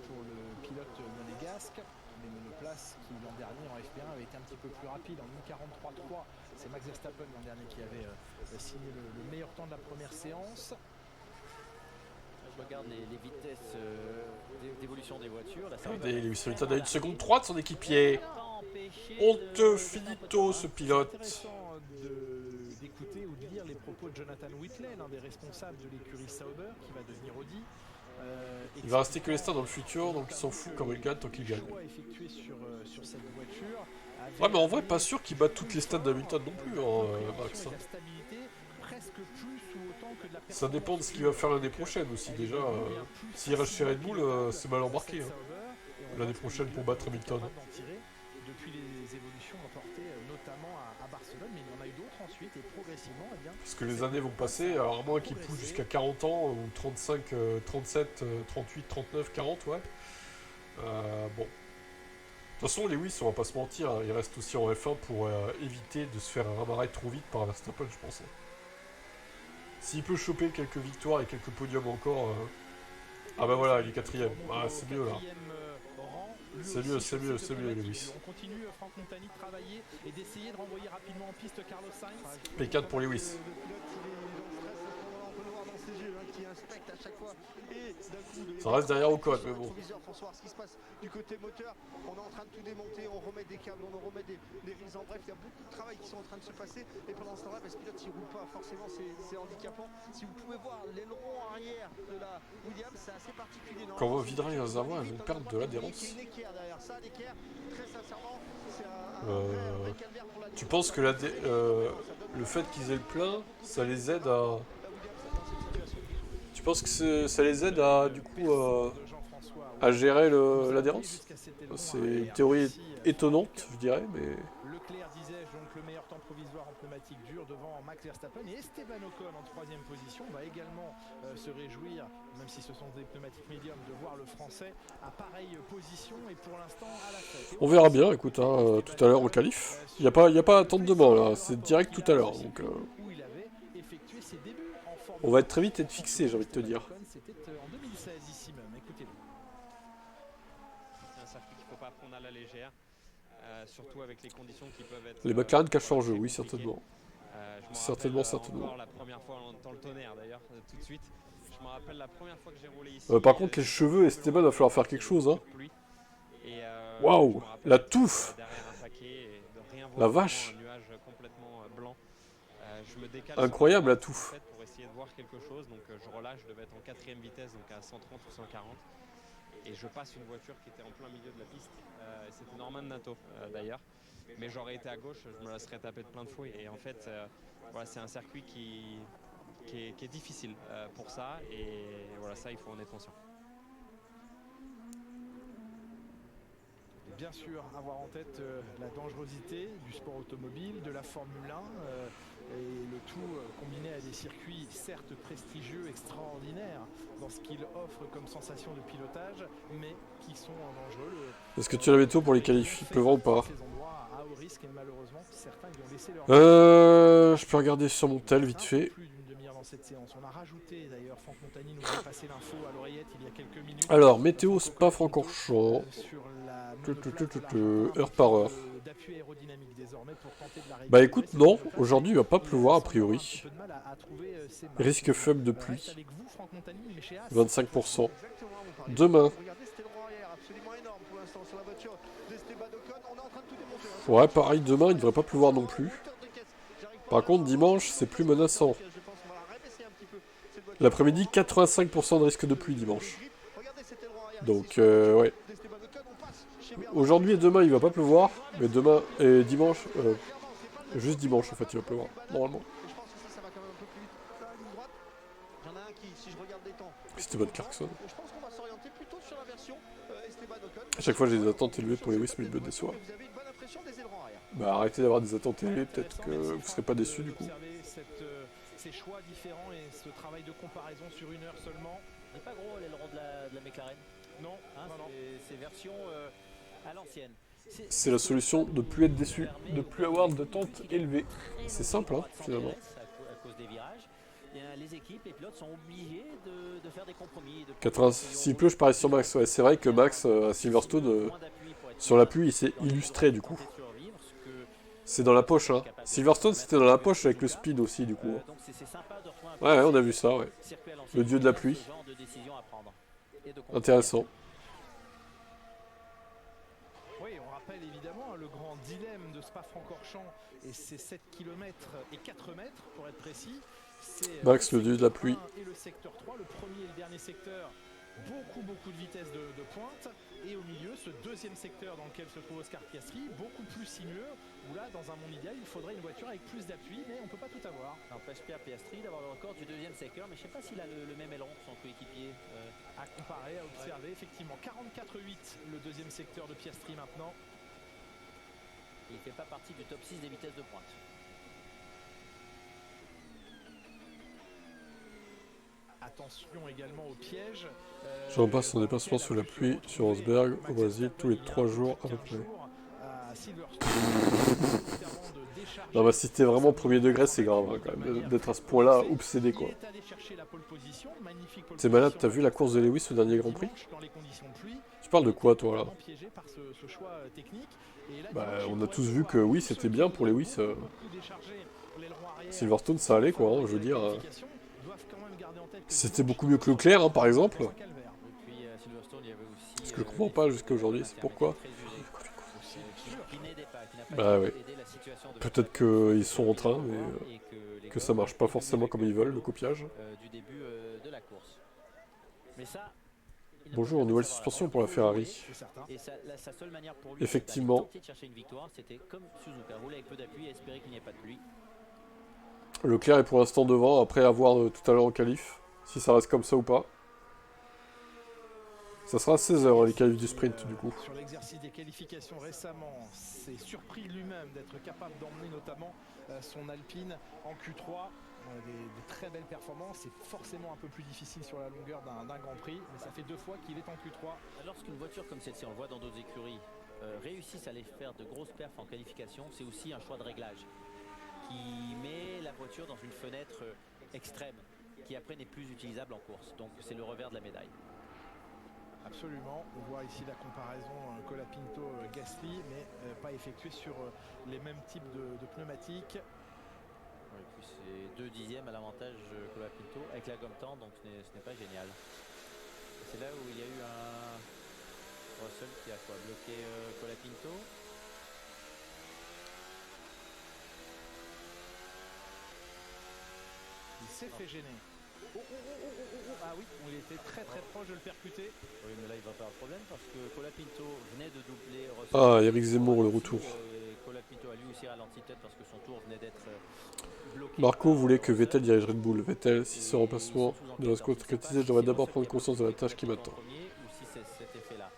pour le pilote monégasque. Les monoplaces qui l'an dernier en FP1 avaient été un petit peu plus rapides en 1:43.3. C'est Max Verstappen l'an dernier qui avait signé le meilleur temps de la première séance. Je regarde les vitesses d'évolution des voitures. Regardez, Lewis Hamilton a 1 seconde 3 de son équipier. Honteux finito ce pilote. D'écouter ou de lire les propos de Jonathan Whitley, l'un des responsables de l'écurie Sauber qui va devenir Audi. Il va rester que les stars dans le futur, donc il s'en fout quand il gagne tant qu'il gagne. Ouais, mais en vrai, pas sûr qu'il batte toutes les stats d'Hamilton non plus, hein, Max. Ça dépend de ce qu'il va faire l'année prochaine aussi. Déjà, s'il reste chez Red Bull, c'est mal embarqué. Hein. L'année prochaine pour battre Hamilton. Depuis les évolutions apportées notamment à Barcelone, mais il y en a eu d'autres ensuite et progressivement, eh bien. Parce que les années vont passer, alors à moins qu'il pousse jusqu'à 40 ans, ou 35, 37, 38, 39, 40, ouais. Bon. De toute façon, Lewis, on va pas se mentir, hein, il reste aussi en F1 pour éviter de se faire ramarer trop vite par Verstappen, je pense. S'il peut choper quelques victoires et quelques podiums encore, ah bah voilà, il est 4ème, ah, c'est mieux là. C'est mieux, c'est mieux, c'est mieux, Lewis. On continue Franck Montani de travailler et d'essayer de renvoyer rapidement en piste Carlos Sainz. P4 pour Lewis. Ça reste derrière Ocon, mais bon. Pour savoir ce qui se passe du côté moteur, on est en train de tout démonter, on remet des câbles, on remet des rails en bref, il y a beaucoup de travail qui sont en train de se passer et pendant ce temps-là, ce pilote il roule pas, forcément c'est handicapant. Si vous pouvez voir l'aileron arrière de la Williams, c'est assez particulier. Quand on viderait les réservoirs, elles vont perdre de l'adhérence. Tu penses que le fait qu'ils aient le plein, ça les aide à... Tu penses que ça les aide à, du coup, à gérer l'adhérence? C'est une théorie étonnante, je dirais, mais... Leclerc, disais-je, donc le meilleur temps provisoire en pneumatique dure devant Max Verstappen. Et Esteban Ocon en 3e position va également se réjouir, même si ce sont des pneumatiques médiums, de voir le français à pareille position et pour l'instant à la fête. On verra bien, écoute, hein, tout à l'heure au qualif. Il n'y a pas à attendre demain, là, c'est direct tout à l'heure. Donc, on va être très vite être fixé, j'ai envie de te dire. C'était en 2016 ici même, écoutez-le. C'est un circuit qu'il ne faut pas prendre à la légère, surtout avec les conditions qui peuvent être... Les McLaren cachent en jeu, oui, certainement. Certainement. La première fois, on entend le tonnerre d'ailleurs, tout de suite. Je me rappelle la première fois que j'ai roulé ici. Par contre, les cheveux, Esteban, va falloir faire quelque chose. Hein. Waouh, la touffe. La vache. Incroyable la touffe. Pour essayer de voir quelque chose, donc je relâche, je devais être en 4e vitesse, donc à 130 ou 140. Et je passe une voiture qui était en plein milieu de la piste. C'était Norman Nato d'ailleurs. Mais j'aurais été à gauche, je me la serais tapé de plein de fouilles. Et en fait, voilà, c'est un circuit qui est difficile pour ça. Et voilà, ça, il faut en être conscient. Et bien sûr, avoir en tête la dangerosité du sport automobile, de la Formule 1, et le tout combiné à des circuits certes prestigieux, extraordinaires dans ce qu'ils offrent comme sensation de pilotage, mais qui sont dangereux. Est-ce que tu l'avais tôt pour les qualifs, pleuvant ou pas? Je peux regarder sur mon tel vite fait. Alors, météo Spa-Francorchamps. Heure par heure. Bah écoute, non, aujourd'hui il va pas pleuvoir a priori. Risque faible de pluie. 25%. Demain. Ouais, pareil, demain il devrait pas pleuvoir non plus. Par contre, dimanche, c'est plus menaçant. L'après-midi, 85% de risque de pluie dimanche. Donc, ouais. Aujourd'hui et demain, il va pas pleuvoir. Mais demain et dimanche, juste dimanche en fait, il va pleuvoir, normalement. Esteban Clarkson. À chaque fois, j'ai des attentes élevées pour Lewis, mais il me déçoit. Bah, arrêtez d'avoir des attentes élevées, peut-être que vous serez pas déçus du coup. Ces choix différents et ce travail de comparaison sur une heure seulement. Il n'est pas gros l'aileron de la McLaren. Non, hein, c'est version à l'ancienne. C'est la solution de plus être déçu, de plus avoir d'attentes élevées. C'est simple, hein, finalement. À cause des virages, les équipes, les pilotes sont obligés de faire des compromis. S'il pleut, je parie sur Max. Ouais, c'est vrai que Max, à Silverstone, sur la pluie, il s'est illustré du coup. C'est dans la poche, hein. Silverstone, c'était dans la poche avec le speed aussi, du coup. Ouais, on a vu ça, ouais. Le dieu de la pluie. Intéressant. Oui, on rappelle évidemment le grand dilemme de Spa-Francorchamps et ses 7 km et 4 mètres pour être précis. Max, le dieu de la pluie. Et le secteur 3, le premier et le dernier secteur, beaucoup de vitesse de pointe. Et au milieu, ce deuxième secteur dans lequel se trouve Oscar Piastri, beaucoup plus sinueux, où là, dans un monde idéal, il faudrait une voiture avec plus d'appui, mais on ne peut pas tout avoir. N'empêche pas Piastri d'avoir le record du deuxième secteur, mais je ne sais pas s'il a le même aileron que son coéquipier. À comparer, à observer, effectivement. 44,8 le deuxième secteur de Piastri maintenant. Il ne fait pas partie du top 6 des vitesses de pointe. Attention également au piège. Je repasse son déplacement sous la pluie sur Rosberg au Brésil tous les 3 jours à peu près. à Silverstone. Non bah si t'es vraiment premier degré, c'est grave hein, quand même, d'être à ce point-là obsédé quoi. C'est malade, t'as vu la course de Lewis au dernier Grand Prix? Tu parles de quoi toi là? Bah on a tous vu que oui c'était bien pour Lewis. Silverstone ça allait quoi, hein, je veux dire. C'était beaucoup mieux que Leclerc hein, par exemple. Ce que je comprends pas jusqu'à aujourd'hui, c'est pourquoi. Bah ouais. Peut-être qu'ils sont en train, mais que ça marche pas forcément comme ils veulent, le copiage. Bonjour, nouvelle suspension pour la Ferrari. Effectivement. Leclerc est pour l'instant devant, après à voir tout à l'heure en qualif, si ça reste comme ça ou pas. Ça sera à 16h les qualifs du sprint du coup. Sur l'exercice des qualifications récemment, c'est surpris lui-même d'être capable d'emmener notamment son Alpine en Q3. Des très belles performances, c'est forcément un peu plus difficile sur la longueur d'un Grand Prix, mais ça fait 2 fois qu'il est en Q3. Lorsqu'une voiture comme celle-ci, on le voit dans d'autres écuries, réussissent à aller faire de grosses perfs en qualification, c'est aussi un choix de réglage qui met la voiture dans une fenêtre extrême qui après n'est plus utilisable en course. Donc c'est le revers de la médaille. Absolument, on voit ici la comparaison Colapinto-Gasly, mais pas effectuée sur les mêmes types de pneumatiques. Et puis c'est 2 dixièmes à l'avantage Colapinto avec la gomme tendre, donc ce n'est pas génial. C'est là où il y a eu un Russell qui a bloqué Colapinto. Il s'est fait gêner. Ah oui, il était très proche de le percuter. Oui, mais là il va pas avoir de problème parce que Colapinto venait de doubler Russell. Ah, Eric Zemmour, le retour. Colapinto a lui aussi ralenti tête parce que son tour venait d'être bloqué. Marco voulait que Vettel dirige Red Bull. Vettel, si ce remplacement de la squad concrétisé, je devrais d'abord prendre conscience de la tâche qui m'attend.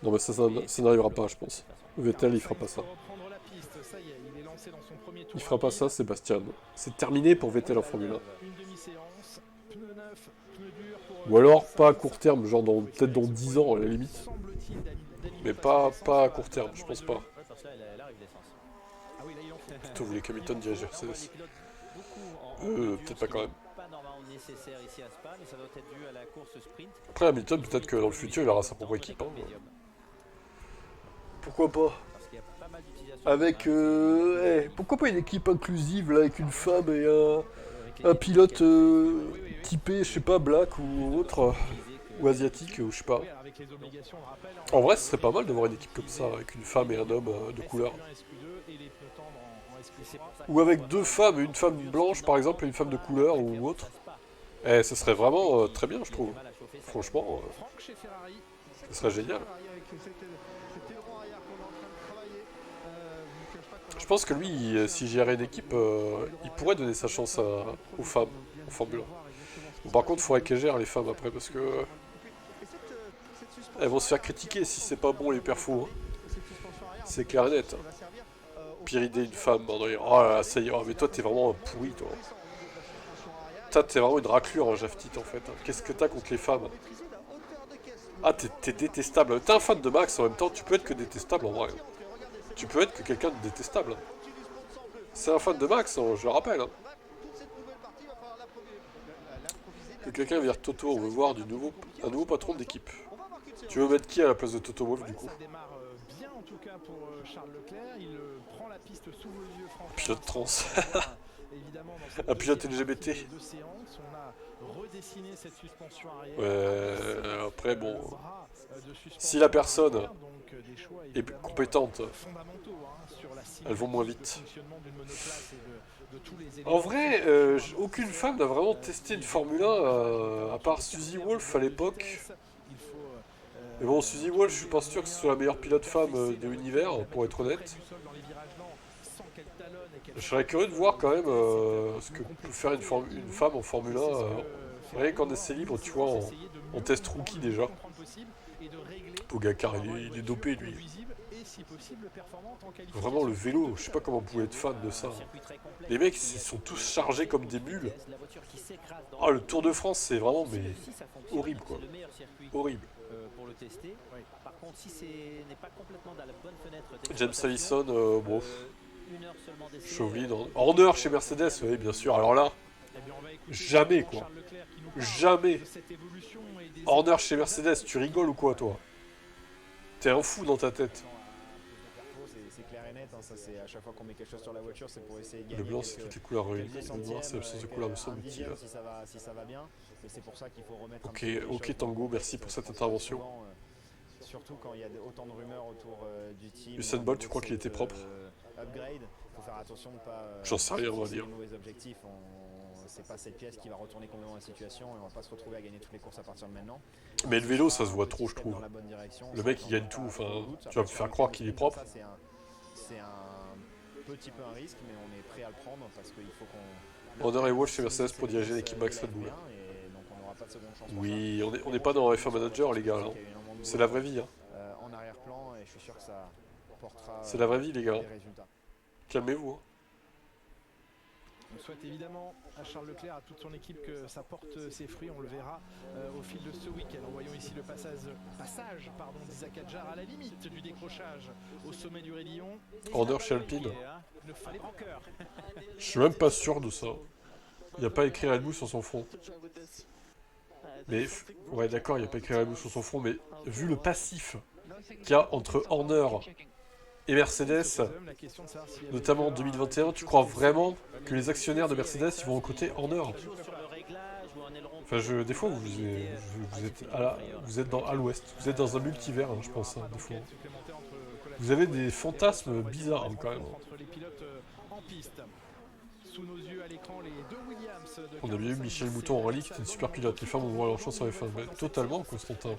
Non mais ça n'arrivera pas je pense. Vettel il fera pas ça. Il fera pas ça Sébastien. C'est terminé pour Vettel en Formule 1. Ou alors pas à court terme, genre peut-être dans 10 ans à la limite. Mais pas à court terme, je pense pas. Plutôt vous voulez qu'Hamilton dirige Mercedes. Peut-être pas quand même. Après Hamilton, peut-être que dans le futur il aura sa propre équipe. Hein. Pourquoi pas? Avec pourquoi pas une équipe inclusive là avec une femme et un pilote typé, je sais pas, black ou autre, ou asiatique, ou je sais pas. En vrai ce serait pas mal d'avoir une équipe comme ça, avec une femme et un homme de couleur. Ou avec 2 femmes, une femme blanche par exemple et une femme de couleur ou autre. Ce serait vraiment très bien je trouve. Franchement, ce serait génial. Je pense que lui, s'il gérait une équipe, il pourrait donner sa chance aux femmes en Formule 1. Bon, par contre, il faudrait qu'elles gèrent les femmes après, parce que elles vont se faire critiquer si c'est pas bon les perfos. Hein. C'est clair et net. Pire idée, une femme, oh là là, ça y est, mais toi t'es vraiment un pourri, toi. Toi t'es vraiment une raclure en Jaftit en fait. Qu'est-ce que t'as contre les femmes? Ah, t'es détestable. T'es un fan de Max en même temps, tu peux être que détestable en vrai. Tu peux être que quelqu'un de détestable. C'est un fan de Max, hein, je le rappelle. Hein. Que quelqu'un vire Toto, on veut voir un nouveau patron d'équipe. Tu veux mettre qui à la place de Toto Wolff du coup? Un pilote trans. Un pilote LGBT. Ouais, après bon... Si la personne est compétente, elles vont moins vite. En vrai, aucune femme n'a vraiment testé une Formule 1 à part Suzy Wolff à l'époque. Mais bon, Suzy Wolff, je suis pas sûr que ce soit la meilleure pilote femme de l'univers, pour être honnête. Je serais curieux de voir quand même ce que peut faire une femme en Formule 1. Rien qu'en essai libre, tu vois, en test rookie déjà. Pogacar, il est dopé lui. et si possible performante en qualification. Vraiment le vélo, je sais pas comment vous pouvez être fan de ça. Les mecs, ils sont tous chargés comme des mules. Ah, le Tour de France, c'est vraiment mais horrible quoi. Horrible. Pour le tester. Par contre, si ce n'est pas complètement dans la bonne fenêtre. James Allison, bon. Chauvelin, Horner chez Mercedes, oui, bien sûr. Alors là, jamais quoi. Jamais. Horner chez Mercedes, tu rigoles ou quoi, toi? T'es un fou dans ta tête. C'est clair et net, hein, ça c'est à chaque fois qu'on met quelque chose sur la voiture, c'est pour essayer de gagner. Le blanc, c'est toutes les couleurs réunies. Le noir, c'est l'absence de couleur, me semble-t-il. Si ça va bien, et c'est pour ça qu'il faut remettre. Ok, Tango, merci pour cette intervention. Surtout quand il y a autant de rumeurs autour du team. Usain Bolt, tu crois qu'il était propre? Upgrade, il faut faire attention de ne pas. J'en sais rien, on va dire. Mauvais objectifs, c'est pas cette pièce qui va retourner complètement la situation et on va pas se retrouver à gagner toutes les courses à partir de maintenant. Mais le vélo, ça se voit trop, je trouve. Le mec, il gagne tout. Enfin, tu vas me faire croire qu'il est propre. C'est un petit peu un risque, mais on est prêt à le prendre parce qu'il faut qu'on. Horner et Walsh chez Mercedes pour diriger l'équipe Max Red Bull. Oui, on n'est pas dans F1 Manager, les gars. C'est la vraie vie. Hein. En arrière-plan, et je suis sûr que ça portera. C'est la vraie vie, les gars. Calmez-vous. Hein. On souhaite évidemment à Charles Leclerc, à toute son équipe, que ça porte ses fruits. On le verra au fil de ce week-end. En voyant ici le passage d'Isaac Hadjar à la limite du décrochage au sommet du raidillon. Horner chez Alpine. Le fallait en cœur. Je suis même pas sûr de ça. Il n'y a pas écrit Red Bull sur son front. Mais, ouais, d'accord, il n'y a pas écrit Red Bull sur son front, mais vu le passif qu'il y a entre Horner et Mercedes, notamment en 2021, tu crois vraiment que les actionnaires de Mercedes ils vont recruter Horner? Enfin, des fois, vous êtes à l'ouest, vous êtes dans un multivers, hein, je pense, hein, des fois. Vous avez des fantasmes bizarres, hein, quand même. Sous nos yeux à l'écran, les deux Williams de On a bien eu Michel Mouton en rallye qui était une super pilote. Les femmes ont voir leur chance en F1. Mais totalement, Constantin.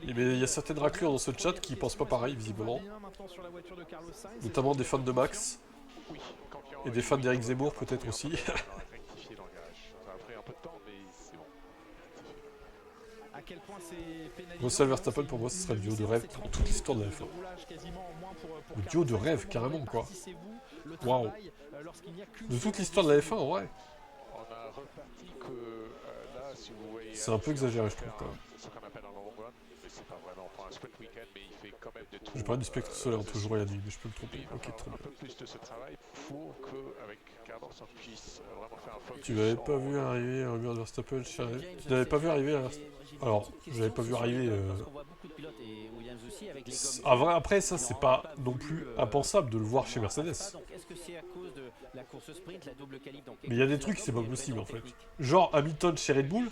Mais il y a certaines raclures dans ce chat qui pensent pas pareil, visiblement. Notamment des fans de Max. Et des fans d'Eric Zemmour, peut-être aussi. Russell Verstappen, pour moi, ce serait le duo de rêve dans toute l'histoire de la F1. Le duo de rêve, carrément, quoi. Waouh. De toute l'histoire de la F1, ouais. C'est un peu exagéré, je trouve, quand même. Je parlais du spectre solaire entre le jour et la nuit, mais je peux me tromper. Ok, trop bien. Tu n'avais pas vu arriver un rumeur de Verstappen chez Red. Tu n'avais pas vu arriver un... Alors, je l'avais pas vu arriver... Après, ça, c'est pas non plus impensable de le voir chez Mercedes. Mais il y a des trucs, c'est pas possible, en fait. Genre Hamilton chez Red Bull,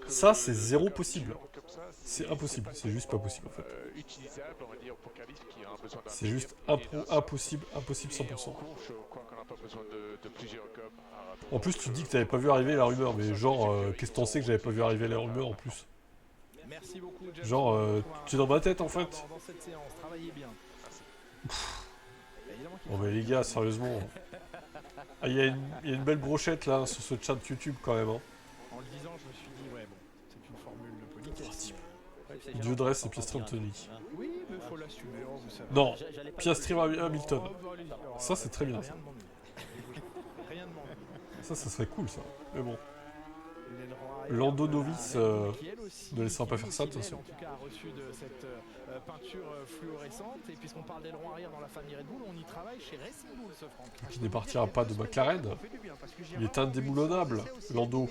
ça, c'est zéro possible. C'est impossible, c'est juste pas possible, en fait. C'est juste impossible 100%. En plus, tu dis que t'avais pas vu arriver la rumeur, mais genre, qu'est-ce que t'en sais que j'avais pas vu arriver la rumeur en plus? Genre, tu es dans ma tête en fait. Bon mais les gars, sérieusement. Ah, il y a une belle brochette là sur ce chat YouTube quand même. Hein. En le disant, je me suis dit, ouais, bon, c'est une formule de politesse. Dieu dresse et Piastri Anthony. Oui, mais faut l'assumer. Non, Piastri Hamilton. Ça, c'est très bien. Ça. Ça serait cool ça. Mais bon. Lando Novice ne laissera pas faire ça, attention. En tout cas, a reçu de cette peinture fluorescente. Et puisqu'on parle d'aileron arrière dans la famille Red Bull, on y travaille chez Racing Bull, ce Franck. Qui ne partira pas de McLaren. Il est indéboulonnable, Lando.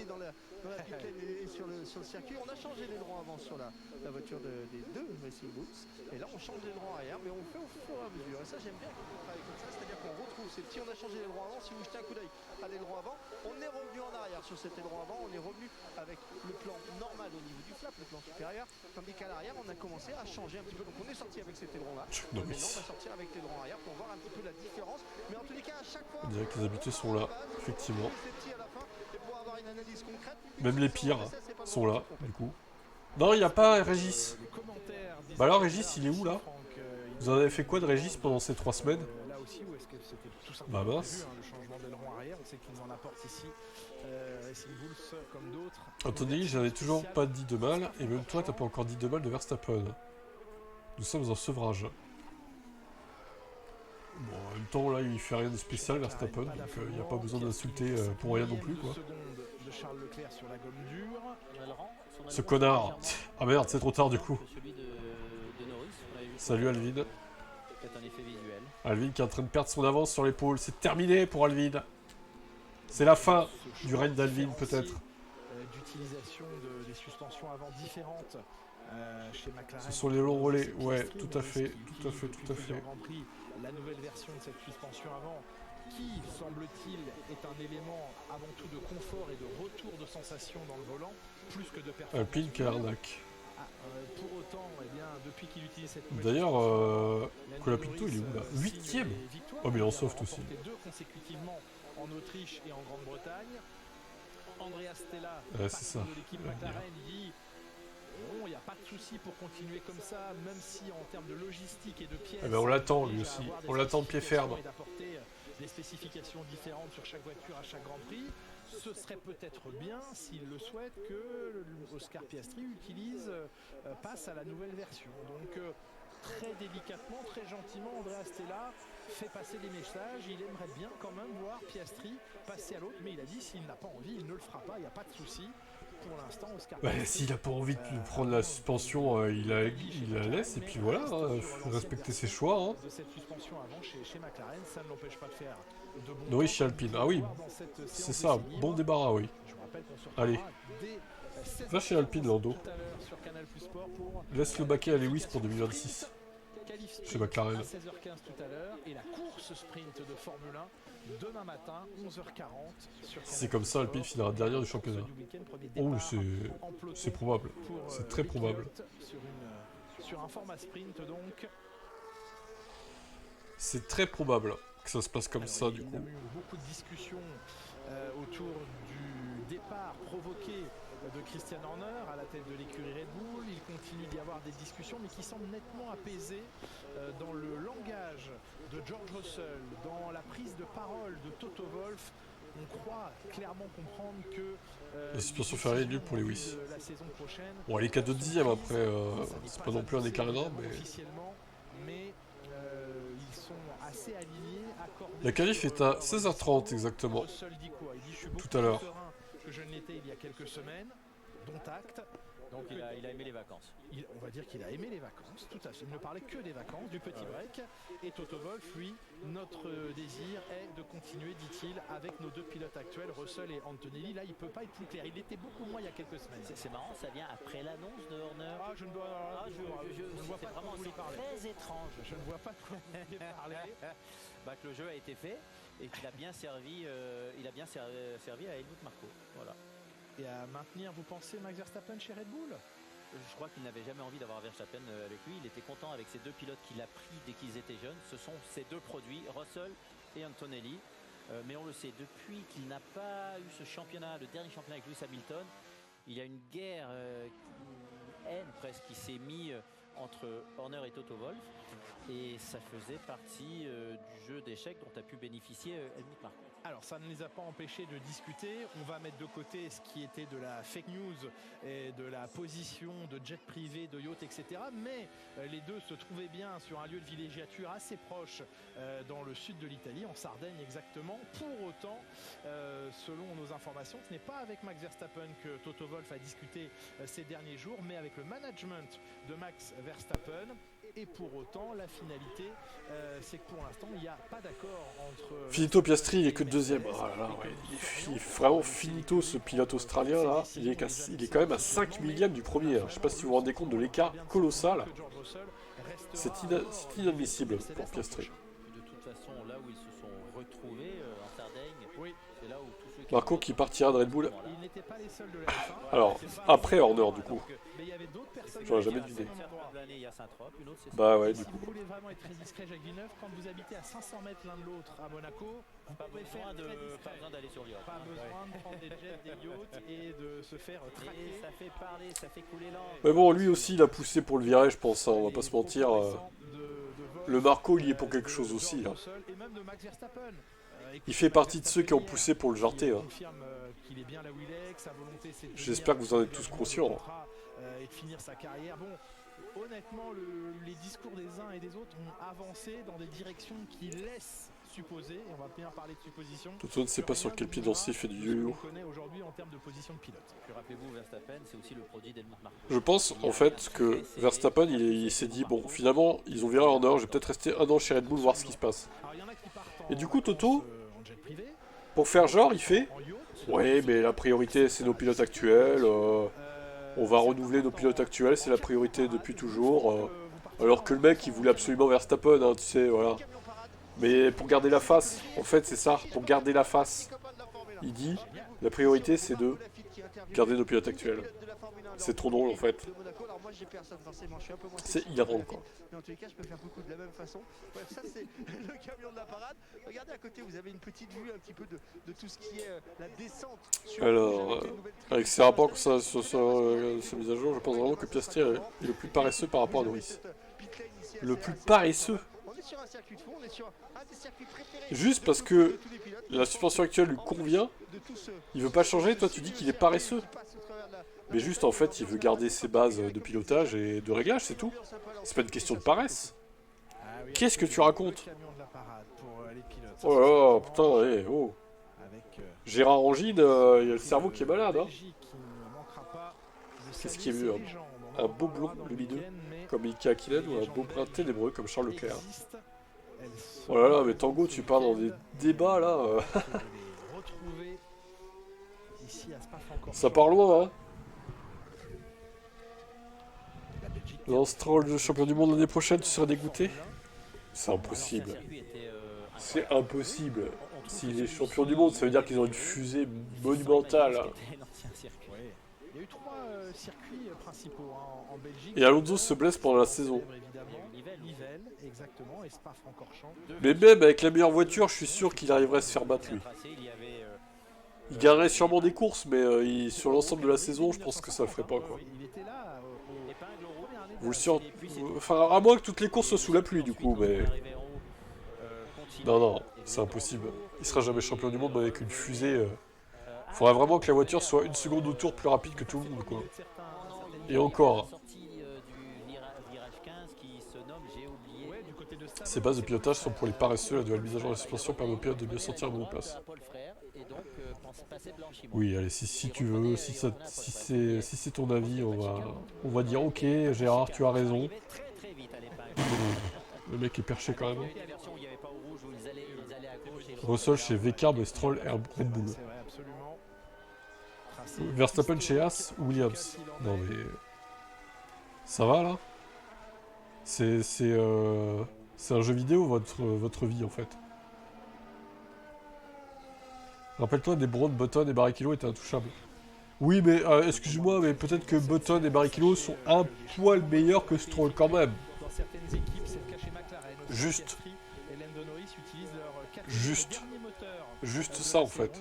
Sur le circuit, on a changé l'aileron avant sur la voiture des deux Racing Bulls. Et là, on change l'aileron arrière, mais on fait au fur et à mesure. Et ça, j'aime bien qu'on travaille comme ça, c'est-à-dire qu'on retrouve ces petits. On a changé l'aileron avant. Si vous jetez un coup d'œil à l'aileron avant, on est revenu en arrière sur cet aileron avant. On est revenu avec le plan normal au niveau du flap, le plan supérieur. Tandis qu'à l'arrière, on a commencé à changer un petit peu. Donc, on est sorti avec cet aileron-là. Maintenant, on va sortir avec l'aileron arrière pour voir un petit peu la différence. Mais en tous les cas, à chaque fois, on dirait que les habitués sont là, effectivement. Même les pires sont là, du coup. Non, il n'y a pas Régis. Bah alors, Régis, il est où, là? Vous en avez fait quoi de Régis pendant ces 3 semaines? Bah mince. Anthony, j'en ai toujours pas dit de mal, et même toi, t'as pas encore dit de mal de Verstappen. Nous sommes en sevrage. Bon, en même temps, là, il fait rien de spécial, Verstappen, donc il n'y a pas besoin d'insulter pour rien non plus, quoi. Ce connard. Ah merde, c'est trop tard, du coup. Salut, Alvin. Alvin qui est en train de perdre son avance sur l'épaule. C'est terminé pour Alvin. C'est la fin du règne d'Alvin, peut-être. D'utilisation des suspensions avant différentes. Chez McLaren, ce sont les longs relais, ouais, tout à fait, tout à fait, tout à fait. La nouvelle version de cette suspension avant, qui, semble-t-il, est un élément avant tout de confort et de retour de sensation dans le volant, plus que de performance. Alpine qui arnaque. Pour autant, eh bien, depuis qu'il utilise cette nouvelle d'ailleurs, Colapinto, il est où là? 8ème. Oh, mais il est en soft aussi. Deux consécutivement en Autriche et en Grande-Bretagne. Andrea Stella, c'est ça. de l'équipe McLaren, dit bon, il n'y a pas de souci pour continuer comme ça, même si en termes de logistique et de pièces. Eh ben on l'attend lui aussi. On l'attend de pied ferme. Et d'apporter des spécifications différentes sur chaque voiture à chaque Grand Prix. Ce serait peut-être bien, s'il le souhaite, que Oscar Piastri passe à la nouvelle version. Donc très délicatement, très gentiment, Andrea Stella fait passer des messages. Il aimerait bien quand même voir Piastri passer à l'autre, mais il a dit s'il n'a pas envie, il ne le fera pas, il n'y a pas de souci. Pour l'instant, Oscar Piastri, s'il n'a pas envie de prendre la suspension, il la laisse, et puis voilà, il faut respecter ses choix. Hein. De cette suspension avant chez McLaren, ça ne l'empêche pas de faire de bons Norris chez Alpine, ah oui, c'est ça, bon débarras, oui. Allez, va chez Alpine, Lando. Laisse le baquet à Lewis pour 2026. Chez McLaren. À 16h15 tout à l'heure, et la course sprint de Formule 1 demain matin 11h40 c'est comme ça, Alpine finira dernière du championnat. Oh, c'est probable, c'est très probable. Sur un format sprint donc. C'est très probable que ça se passe comme ça du coup. Il y a eu beaucoup de discussions autour du départ provoqué de Christian Horner à la tête de l'écurie Red Bull. Il continue d'y avoir des discussions mais qui semblent nettement apaisées dans le langage de George Russell, dans la prise de parole de Toto Wolff. On croit clairement comprendre que la suspension Ferrari est nulle pour Lewis. Bon, elle est qu'à 2 dixièmes après, c'est pas non plus un écart énorme, mais ils sont assez alignés. La qualif est à 16h30 exactement. Tout à l'heure. Que je ne l'étais il y a quelques semaines, dont acte. Donc il a aimé les vacances. On va dire qu'il a aimé les vacances, tout à fait. Il ne parlait que des vacances, du petit break. Et Toto Wolff, lui, notre désir est de continuer, dit-il, avec nos deux pilotes actuels, Russell et Antonelli. Là, il ne peut pas être plus clair. Il l'était beaucoup moins il y a quelques semaines. C'est marrant, ça vient après l'annonce de Horner. Je ne vois pas vraiment très étrange. Je ne vois pas de quoi vous voulez parler. Que le jeu a été fait et qu'il a bien servi, servi à Helmut Marko. Voilà. Et à maintenir, vous pensez, Max Verstappen chez Red Bull? Je crois qu'il n'avait jamais envie d'avoir Verstappen avec lui. Il était content avec ces deux pilotes qu'il a pris dès qu'ils étaient jeunes. Ce sont ces deux produits, Russell et Antonelli. Mais on le sait, depuis qu'il n'a pas eu ce championnat, le dernier championnat avec Lewis Hamilton, il y a une guerre, une haine presque, qui s'est mise entre Horner et Toto Wolff. Et ça faisait partie du jeu d'échecs dont a pu bénéficier Helmut Marko. Alors ça ne les a pas empêchés de discuter. On va mettre de côté ce qui était de la fake news et de la position de jet privé, de yacht, etc. Mais les deux se trouvaient bien sur un lieu de villégiature assez proche dans le sud de l'Italie, en Sardaigne exactement. Pour autant, selon nos informations, ce n'est pas avec Max Verstappen que Toto Wolff a discuté ces derniers jours, mais avec le management de Max Verstappen. Et pour autant, la finalité, c'est que pour l'instant, il n'y a pas d'accord entre... Finito Piastri, il est que deuxième. Oh là là, ouais. Il est vraiment finito, ce pilote australien là. Il est quand même à 5 millièmes du premier. Je ne sais pas si vous vous rendez compte de l'écart colossal. C'est inadmissible pour Piastri. De toute façon, là où ils se sont retrouvés en Sardaigne, c'est là où tous ceux qui... Marco qui partira de Red Bull. Ils n'étaient pas les seuls de la F1. Alors, après Horner du coup. Mais il y avait d'autres personnes. J'aurais jamais deviné. Il y a Saint-Trope, une autre c'est bah ouais, du si coup. vous voulez vraiment être très discret, Jacques Villeneuve, quand vous habitez à 500 mètres l'un de l'autre à Monaco, vous pas pouvez faire besoin d'aller sur l'yacht. Pas besoin de prendre des jets, des yachts et de se faire traquer. Et ça fait parler, ça fait couler l'encre. Mais bon, lui aussi, il a poussé pour le virage, je pense. Hein, on va pas se mentir. Le Marco, il y est pour quelque chose aussi. Hein. Il fait partie de ceux qui ont poussé pour le jarter. Hein. J'espère que vous en êtes tous conscients. Et de finir sa carrière. Bon, honnêtement, les discours des uns et des autres ont avancé dans des directions qui laissent supposer, et on va bien parler de supposition. Toto ne sait pas sur quel pied danser, il fait du yo-yo. Aujourd'hui en termes de position de pilote. Puis rappelez-vous, Verstappen, c'est aussi le produit d'Helmut Marko. Je pense en fait que Verstappen il s'est dit bon finalement ils ont viré Horner, je vais peut-être rester un an chez Red Bull voir ce qui se passe. Et du coup Toto, pour faire genre, il fait ouais mais la priorité c'est nos pilotes actuels, on va renouveler nos pilotes actuels, c'est la priorité depuis toujours. Alors que le mec il voulait absolument Verstappen, hein, tu sais, voilà. Mais pour garder la face, en fait c'est ça, pour garder la face. Il dit, la priorité c'est de garder nos pilotes actuels. C'est trop drôle en fait. C'est hilarant quoi. Mais en tous les cas, je peux faire beaucoup de la même façon. Bref, ça c'est le camion de la parade. Regardez à côté, vous avez une petite vue un petit peu de tout ce qui est la descente. Alors, avec ses rapports sur sa mise à jour, je pense vraiment que Piastri est le plus paresseux par rapport à Norris. Le plus paresseux. Juste parce que la suspension actuelle lui convient, il veut pas changer, toi tu dis qu'il est paresseux. Mais juste en fait il veut garder ses bases de pilotage et de réglage, c'est tout. C'est pas une question de paresse. Qu'est-ce que tu racontes? Oh là là, putain, hey, oh. Gérard Angine, il y a le cerveau qui est malade, hein. Qu'est-ce qui est mieux, un beau blond lumineux comme Mika Hakkinen ou un beau brun ténébreux comme Charles Leclerc? Oh là là, mais Tango, tu pars dans des débats là. Ça part loin, hein. Lance Stroll de champion du monde l'année prochaine, tu serais dégoûté? C'est impossible. C'est impossible. S'il est champion du monde, ça veut dire qu'ils ont une fusée monumentale. Il y a eu 3 circuits principaux en Belgique. Et Alonso se blesse pendant la saison. Nivelles, exactement, et Spa-Francorchamps. Mais même avec la meilleure voiture, je suis sûr qu'il arriverait à se faire battre lui. Il gagnerait sûrement des courses, mais sur l'ensemble de la saison, je pense que ça le ferait pas quoi. Vous le sûr... Enfin, à moins que toutes les courses soient sous la pluie du coup, mais... Non, non, c'est impossible. Il sera jamais champion du monde avec une fusée. Faudrait vraiment que la voiture soit une seconde au tour plus rapide que tout le monde quoi. Et encore. Ces bases de pilotage sont pour les paresseux, la nouvelle mise à jour de la suspension permet aux pilotes de mieux sentir à bonne place. Oui, allez, si tu veux, si c'est ton avis, on va dire ok, Gérard, tu as raison. Le mec est perché quand même. Russell chez Vecarb et Stroll Red Bull. Verstappen chez Haas ou Williams. Non mais... Ça va là? C'est un jeu vidéo votre vie en fait. Rappelle-toi, des Brown, Button et Barrichello étaient intouchables. Oui mais excuse-moi, mais peut-être que Button et Barrichello sont un poil meilleurs que Stroll quand même. Juste. Juste ça en fait.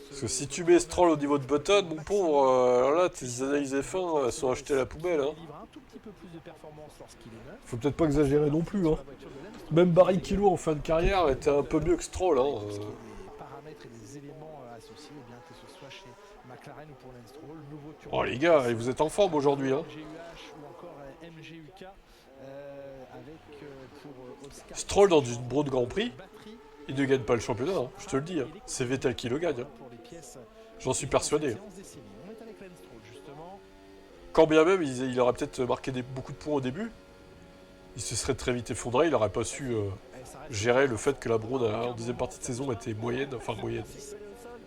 Parce que si tu mets Stroll au niveau de Button, mon pauvre, là tes analyses F1 sont achetées à la poubelle. Hein. Faut peut-être pas exagérer non plus. Hein. Même Barrichello en fin de carrière était un peu mieux que Stroll. Hein. Oh les gars, vous êtes en forme aujourd'hui. Hein. Stroll dans une Brown Grand Prix, il ne gagne pas le championnat, hein, je te le dis. Hein. C'est Vettel qui le gagne. Hein. J'en suis persuadé. Quand bien même il aurait peut-être marqué beaucoup de points au début, il se serait très vite effondré, il n'aurait pas su gérer le fait que la Brown en deuxième partie de saison était moyenne, enfin moyenne.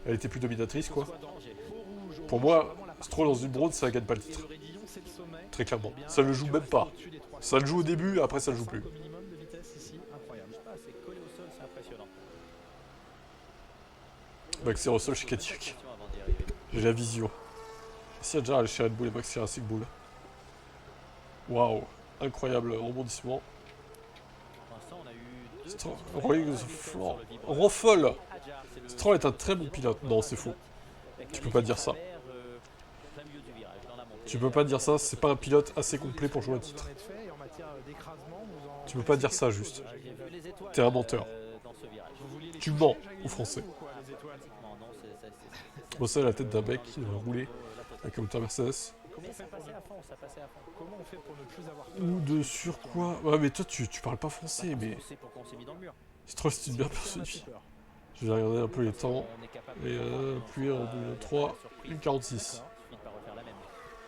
Elle était plus dominatrice quoi. Pour moi, Stroll dans une Brown, ça ne gagne pas le titre. Très clairement. Ça le joue même pas. Ça le joue au début, après ça le joue plus. Maxi Russell chez Cadillac. J'ai la vision. Si déjà aller chez Red Bull et Maxi Racing Bull. Waouh, incroyable rebondissement. Roffel. Stroll est un très bon pilote. Non, c'est faux. Tu peux pas dire ça. Tu peux pas dire ça, c'est pas un pilote assez complet pour jouer un titre. Tu peux pas dire ça juste. T'es un menteur. Tu mens aux Français. Bon, ça, la tête d'un mec qui va rouler avec un moteur Mercedes. Comment on fait pour passait à fond, ça passait à fond. Comment on fait pour ne plus avoir peur? Ou de sur quoi? Ouais, mais toi, tu parles pas français, mais... C'est pourquoi on s'est mis dans le mur. Stroll, c'est une bien personne. Je vais regarder un peu les temps. Et puis en 2003, 1,46.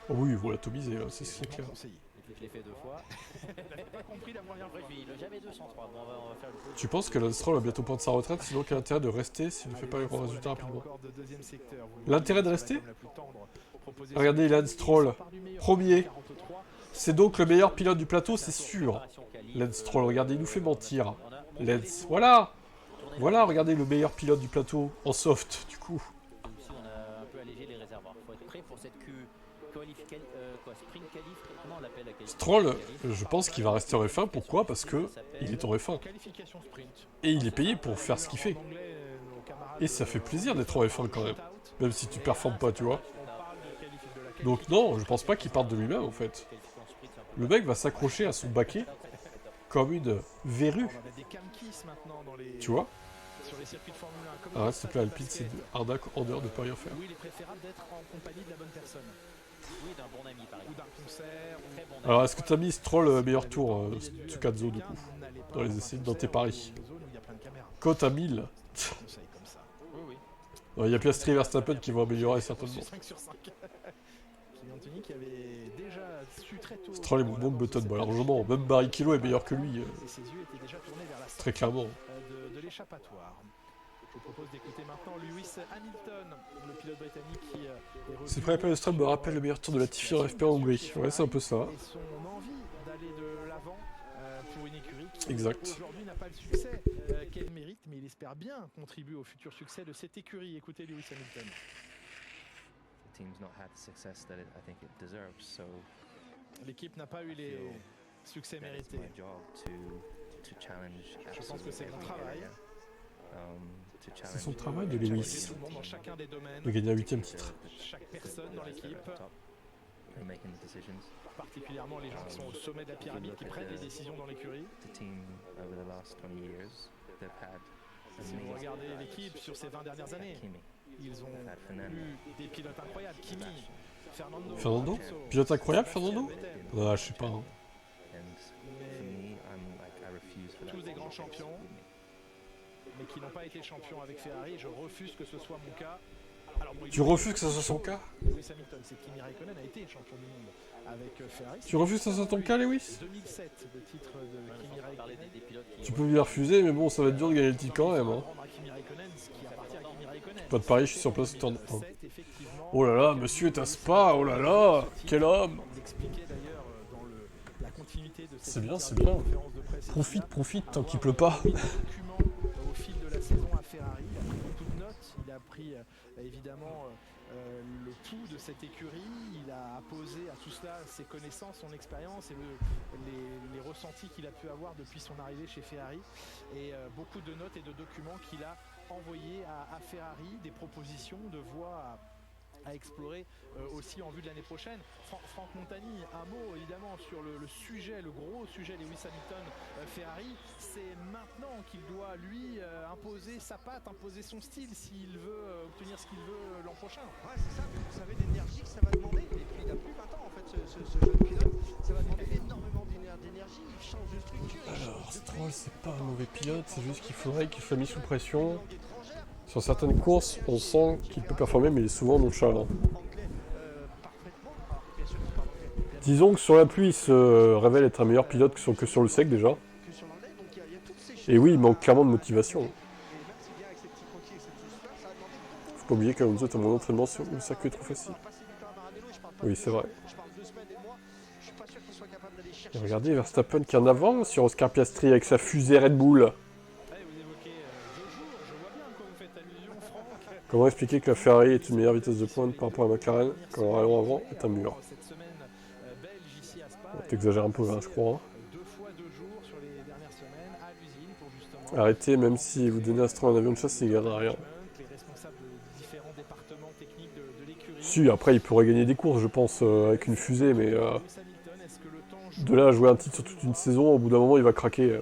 Oh oui, vous l'atomisez, c'est ce qui est clair. Je l'ai fait 2 fois. J'avais pas compris la première fois. Jamais 203. Bon, on va faire le coup. Tu penses que Lance Stroll va bientôt prendre sa retraite, sinon quel intérêt de rester s'il ne fait pas un grand résultat rapidement? L'intérêt de rester? Regardez Lance Stroll, premier. C'est donc le meilleur pilote du plateau, c'est sûr. Lance Stroll, regardez, il nous fait mentir. Lance, voilà. Voilà, regardez le meilleur pilote du plateau, en soft, du coup. Ici, on a un peu allégé les réservoirs. Il faut être prêt pour cette sprint qualif, comment on l'appelle la qualif? Stroll, je pense qu'il va rester en F1, pourquoi? Parce que il est en F1. Et il est payé pour faire ce qu'il fait. Et ça fait plaisir d'être en F1 quand même. Même si tu performes pas, tu vois. Donc non, je pense pas qu'il parte de lui-même en fait. Le mec va s'accrocher à son baquet comme une verrue. Tu vois? Ah, s'il te plaît, Alpine, c'est arnaque en dehors de pas rien faire. Oui, il est préférable d'être en compagnie de la bonne personne. Oui, d'un bon ami, par exemple. Ou d'un concert. Ou... Alors, est-ce que t'as mis Stroll meilleur tour, Tsukatzo, du coup, dans les essais, dans tes paris? Cote à 1000. Il y a Piastri et Verstappen qui vont améliorer certainement. Stroll est mon bon button, bon, largement. Même Barrichello est meilleur que lui. Très clairement. De l'échappatoire. Je vous propose d'écouter maintenant Lewis Hamilton, le pilote britannique qui c'est vrai, Appel Stroll me rappelle le meilleur tour de Latifi en FP en Hongrie. Ouais, c'est un peu ça. Et son envie d'aller de l'avant pour une écurie qui exact. Aujourd'hui n'a pas le succès qu'elle mérite, mais il espère bien contribuer au futur succès de cette écurie. Écoutez Lewis Hamilton. L'équipe n'a pas eu les succès mérités. Je pense que c'est mon travail. C'est son travail de Lewis de gagner un 8e titre. Chaque personne dans l'équipe, particulièrement les gens qui sont au sommet de la pyramide, qui prennent les décisions dans l'écurie. Si vous regardez l'équipe sur ces 20 dernières années, ils ont eu des pilotes incroyables. Kimi, Fernando? Pilote incroyable, Fernando? Ah, je sais pas. Hein. Tous des grands champions, mais qui n'ont pas été champions avec Ferrari. Je refuse que ce soit mon cas. Alors, tu refuses que ce soit son cas? Lewis Hamilton, c'est Kimi Raikkonen a été champion du monde avec Ferrari. Tu refuses que ce soit ton cas, Lewis? 2007, le titre de Kimi Raikkonen. Tu peux bien refuser, mais bon, ça va être dur de gagner le titre quand même. Hein. Pas de pari, je suis sur place tout le temps. Oh là là, monsieur est à Spa, oh là là, quel homme! C'est bien, c'est bien. Profite tant qu'il pleut pas. Au fil de la saison à Ferrari, il a pris beaucoup de notes, il a pris évidemment le pouls de cette écurie, il a apposé à tout cela ses connaissances, son expérience et les ressentis qu'il a pu avoir depuis son arrivée chez Ferrari, et beaucoup de notes et de documents qu'il a envoyés à Ferrari, des propositions de voies à explorer aussi en vue de l'année prochaine. Franck Montagny, un mot évidemment sur le sujet, le gros sujet Lewis Hamilton Ferrari. C'est maintenant qu'il doit lui imposer sa patte, imposer son style s'il veut obtenir ce qu'il veut l'an prochain. Ouais, c'est ça, vous savez l'énergie que ça va demander, et puis il a plus 20 ans en fait ce jeune pilote, ça va demander énormément d'énergie, il change de structure. Alors Stroll c'est pas un mauvais pilote, c'est juste qu'il faudrait qu'il soit mis sous pression. Sur certaines courses, on sent qu'il peut performer, mais il est souvent nonchalant. Disons que sur la pluie, il se révèle être un meilleur pilote que sur le sec déjà. Et oui, il manque clairement de motivation. Faut pas oublier qu'Alonso est un bon entraînement sur le circuit est trop facile. Oui, c'est vrai. Et regardez Verstappen qui est en avant sur Oscar Piastri avec sa fusée Red Bull. Comment expliquer que la Ferrari est une meilleure vitesse de pointe par rapport à McLaren quand leur aileron avant est un mur? T'exagères un peu là, je crois. Hein. Arrêtez, même si vous donnez à Stroll un avion de chasse, il ne gagnera rien. Si, après il pourrait gagner des courses, je pense, avec une fusée, mais de là à jouer un titre sur toute une saison, au bout d'un moment il va craquer.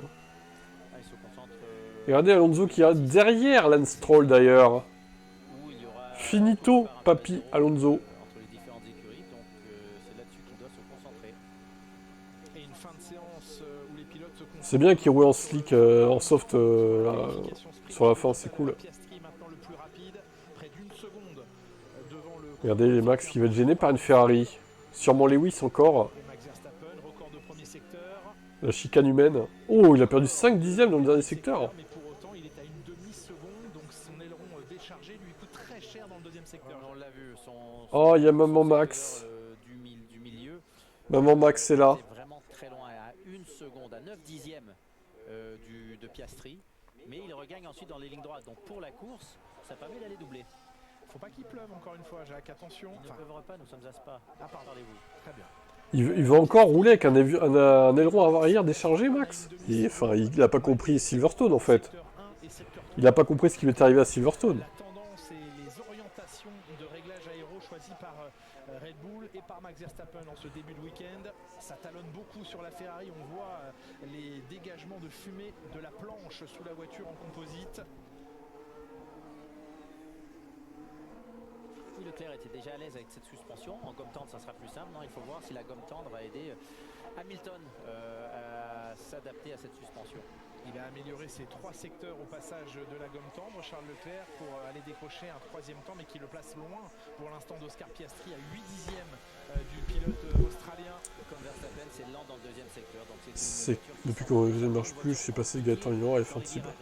Et regardez Alonso qui est derrière Lance Stroll d'ailleurs. Finito, papy Alonso. C'est bien qu'il roule en slick, en soft là, sur la fin, c'est cool. Regardez les Max qui va être gêné par une Ferrari. Sûrement Lewis encore. La chicane humaine. Oh, il a perdu 5 dixièmes dans le dernier secteur. Oh, il y a Maman Max. Maman Max est là. Vraiment très loin, à 1 seconde, à 9 dixièmes de Piastri. Mais il regagne ensuite dans les lignes droites. Donc pour la course, ça permet d'aller doubler. Faut pas qu'il pleuve encore une fois, Jacques, attention. Il ne pleuvra pas, nous sommes à Spa. Parlez-vous. Très bien. Il va encore rouler avec un aileron arrière déchargé, Max. Enfin, il n'a pas compris Silverstone en fait. Il n'a pas compris ce qui lui est arrivé à Silverstone. La tendance et les orientations de réglage aéro choisies par Red Bull et par Max Verstappen en ce début de week-end. Ça talonne beaucoup sur la Ferrari. On voit les dégagements de fumée de la planche sous la voiture en composite. Leclerc était déjà à l'aise avec cette suspension. En gomme tendre, ça sera plus simple. Non, il faut voir si la gomme tendre va aider Hamilton à s'adapter à cette suspension. Il a amélioré ses 3 secteurs au passage de la gomme tendre, Charles Leclerc, pour aller décrocher un 3e temps, mais qui le place loin pour l'instant d'Oscar Piastri à 8 dixièmes du pilote australien. Comme Verstappen, c'est lent dans le 2e secteur. Depuis qu'on ne marche plus, je sais pas si Gaëtan Ignorant est fin de cible.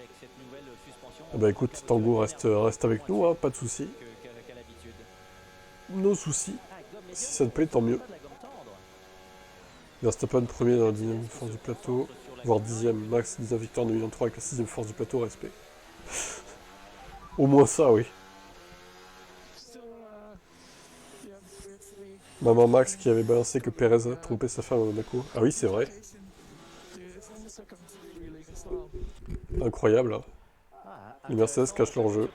Ah bah écoute, Tango reste avec nous, hein, pas de soucis. Nos soucis. Si ça te plaît, tant mieux. Verstappen premier dans la 10e force du plateau, voire 10e, max 19 victoires en 2023 avec la 6e force du plateau, respect. Au moins ça, oui. Maman Max qui avait balancé que Perez a trompé sa femme à Monaco. Ah oui, c'est vrai. Incroyable, là. Les Mercedes cachent leur jeu.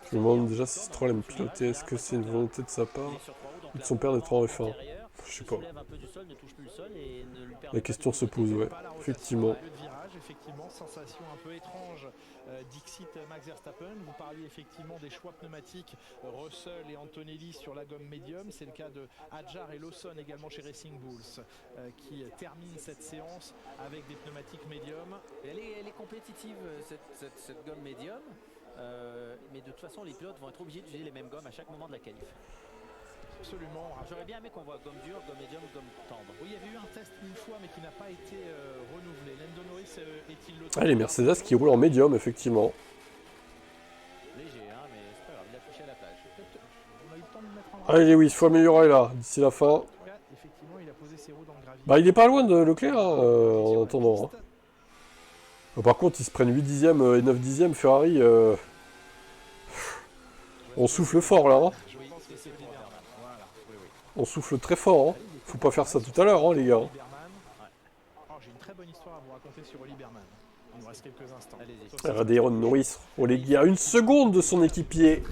Je me demande déjà si Stroll aime piloter. Est-ce que c'est une volonté de sa part ou de son père d'être en F1? Je sais pas. La question se pose, ouais. Effectivement. Effectivement, sensation un peu étrange d'Ixit Max Verstappen. Vous parliez effectivement des choix pneumatiques Russell et Antonelli sur la gomme médium. C'est le cas de Hadjar et Lawson également chez Racing Bulls qui terminent cette séance avec des pneumatiques médium. Elle est compétitive cette gomme médium. Mais de toute façon, les pilotes vont être obligés d'utiliser les mêmes gommes à chaque moment de la qualif. Absolument. J'aurais bien aimé qu'on voit gomme dure, gomme médium, gomme tendre. Oui, il y avait eu un test une fois, mais qui n'a pas été renouvelé. Lando Norris est-il le... Ah, les Mercedes qui roulent en médium, effectivement. Léger, hein, mais c'est pas grave, il a touché à la plage. On a eu le temps de le mettre en... Allez, oui, il faut améliorer là, d'ici la fin. Effectivement, il a posé ses roues dans le gravier. Bah, il est pas loin de Leclerc, hein, en attendant. Hein. Par contre, ils se prennent 8 dixièmes et 9 dixièmes, Ferrari. On souffle fort là. Hein. On souffle très fort. Hein. Faut pas faire ça tout à l'heure, hein, les gars. J'ai une très bonne histoire à vous raconter sur Oli Berman. Il nous reste quelques instants. Regardez Ron Norris relégué à 1 seconde de son équipier.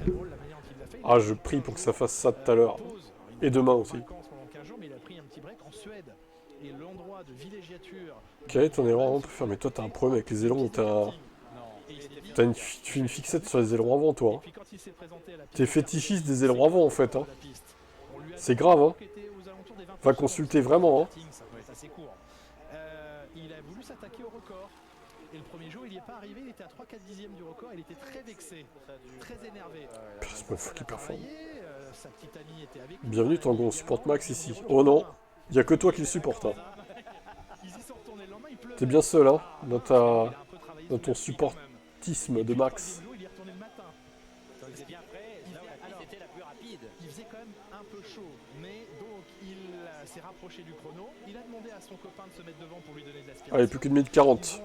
Ah, je prie pour que ça fasse ça tout à l'heure. Et demain aussi. Quel est ton aileron avant pour faire? Mais toi, t'as un problème avec les ailerons. Tu fais une fixette sur les ailerons avant, toi. Hein. T'es fétichiste des ailerons avant, en fait. Hein. C'est grave, hein. Va consulter vraiment, hein. Il a voulu s'attaquer au record. Et le premier jour, il n'y est pas arrivé. Il était à 3-4 dixièmes du record. Il était très vexé, très énervé. C'est pas fou qui performe. Sa petite amie était avec lui. Bienvenue, Tango. On supporte Max ici. Oh non. Il n'y a que toi qui le supporte. Hein. T'es bien seul, hein, dans ton supportisme de Max. Il faisait quand même un peu chaud, mais donc il s'est rapproché du chrono. Il a demandé à son copain de se mettre devant pour lui donner de l'aspiration. Allez, plus qu'une minute 40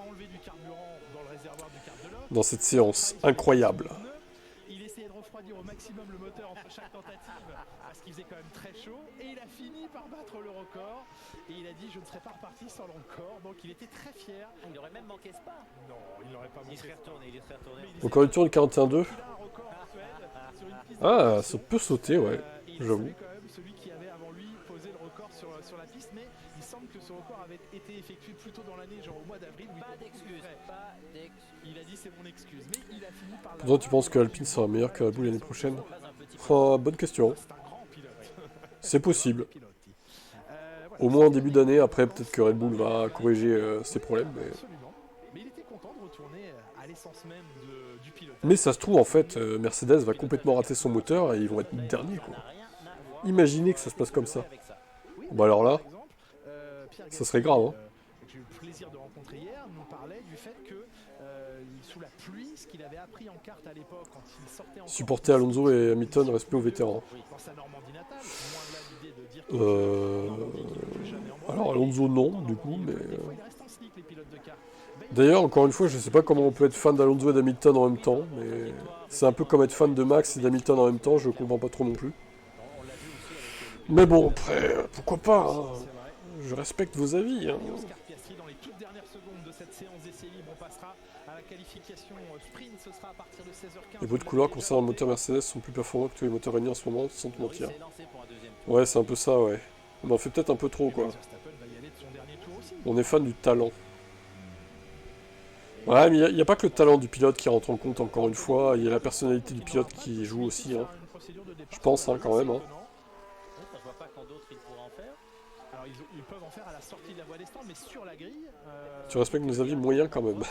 dans cette séance incroyable. Il essayait de refroidir au maximum le moteur entre chaque tentative parce qu'il faisait quand même très chaud et il a fini par battre le record et il a dit je ne serais pas reparti sans le record, donc il était très fier. Il aurait même manqué Spa. Non, il n'aurait pas manqué. Il serait retourné. Encore une tour de 41-2. Ah, ça peut sauter, ouais, j'avoue. Celui qui avait avant lui posé le record sur la piste, mais il semble que ce record avait été effectué plus tôt dans l'année, genre au mois d'avril. Pas d'excuse. Il a dit c'est mon excuse, mais il a fini par... Pourquoi tu penses que Alpine sera meilleur que Red Bull l'année prochaine? Oh, bonne question. C'est possible. Au moins en début d'année, après peut-être que Red Bull va corriger ses problèmes. Mais il était content de retourner à l'essence même du pilote. Mais ça se trouve, en fait, Mercedes va complètement rater son moteur et ils vont être derniers, quoi. Imaginez que ça se passe comme ça. Bon alors là, ça serait grave, hein. J'ai eu le plaisir de rencontrer hier, nous parlait du fait que sous la pluie, ce qu'il avait appris en kart à l'époque quand il sortait en supporter Alonso et Hamilton, respect aux vétérans. dans sa Normandie natale, moins de là l'idée de dire que Alors Alonso non, du coup, mais... D'ailleurs, encore une fois, je sais pas comment on peut être fan d'Alonso et d'Hamilton en même temps, mais... C'est un peu comme être fan de Max et d'Hamilton en même temps, je comprends pas trop non plus. Mais bon, après, pourquoi pas, hein. Je respecte vos avis, hein. dans les toutes dernières secondes de cette séance d'essai libre, on passera à la qualification sprint, ce sera à partir de 16h15. Les bruits de couloir concernant le moteur Mercedes sont plus performants que tous les moteurs réunis en ce moment, sans te mentir. Ouais, c'est un peu ça, ouais. On en fait peut-être un peu trop, quoi. On est fan du talent. Ouais, mais il n'y a pas que le talent du pilote qui rentre en compte, encore une fois. Il y a la personnalité du pilote qui joue aussi, hein. Je pense, hein, quand même, hein. Alors ils peuvent en faire à la sortie de la voie des stands, mais sur la grille... Tu respectes nos avis moyens quand même.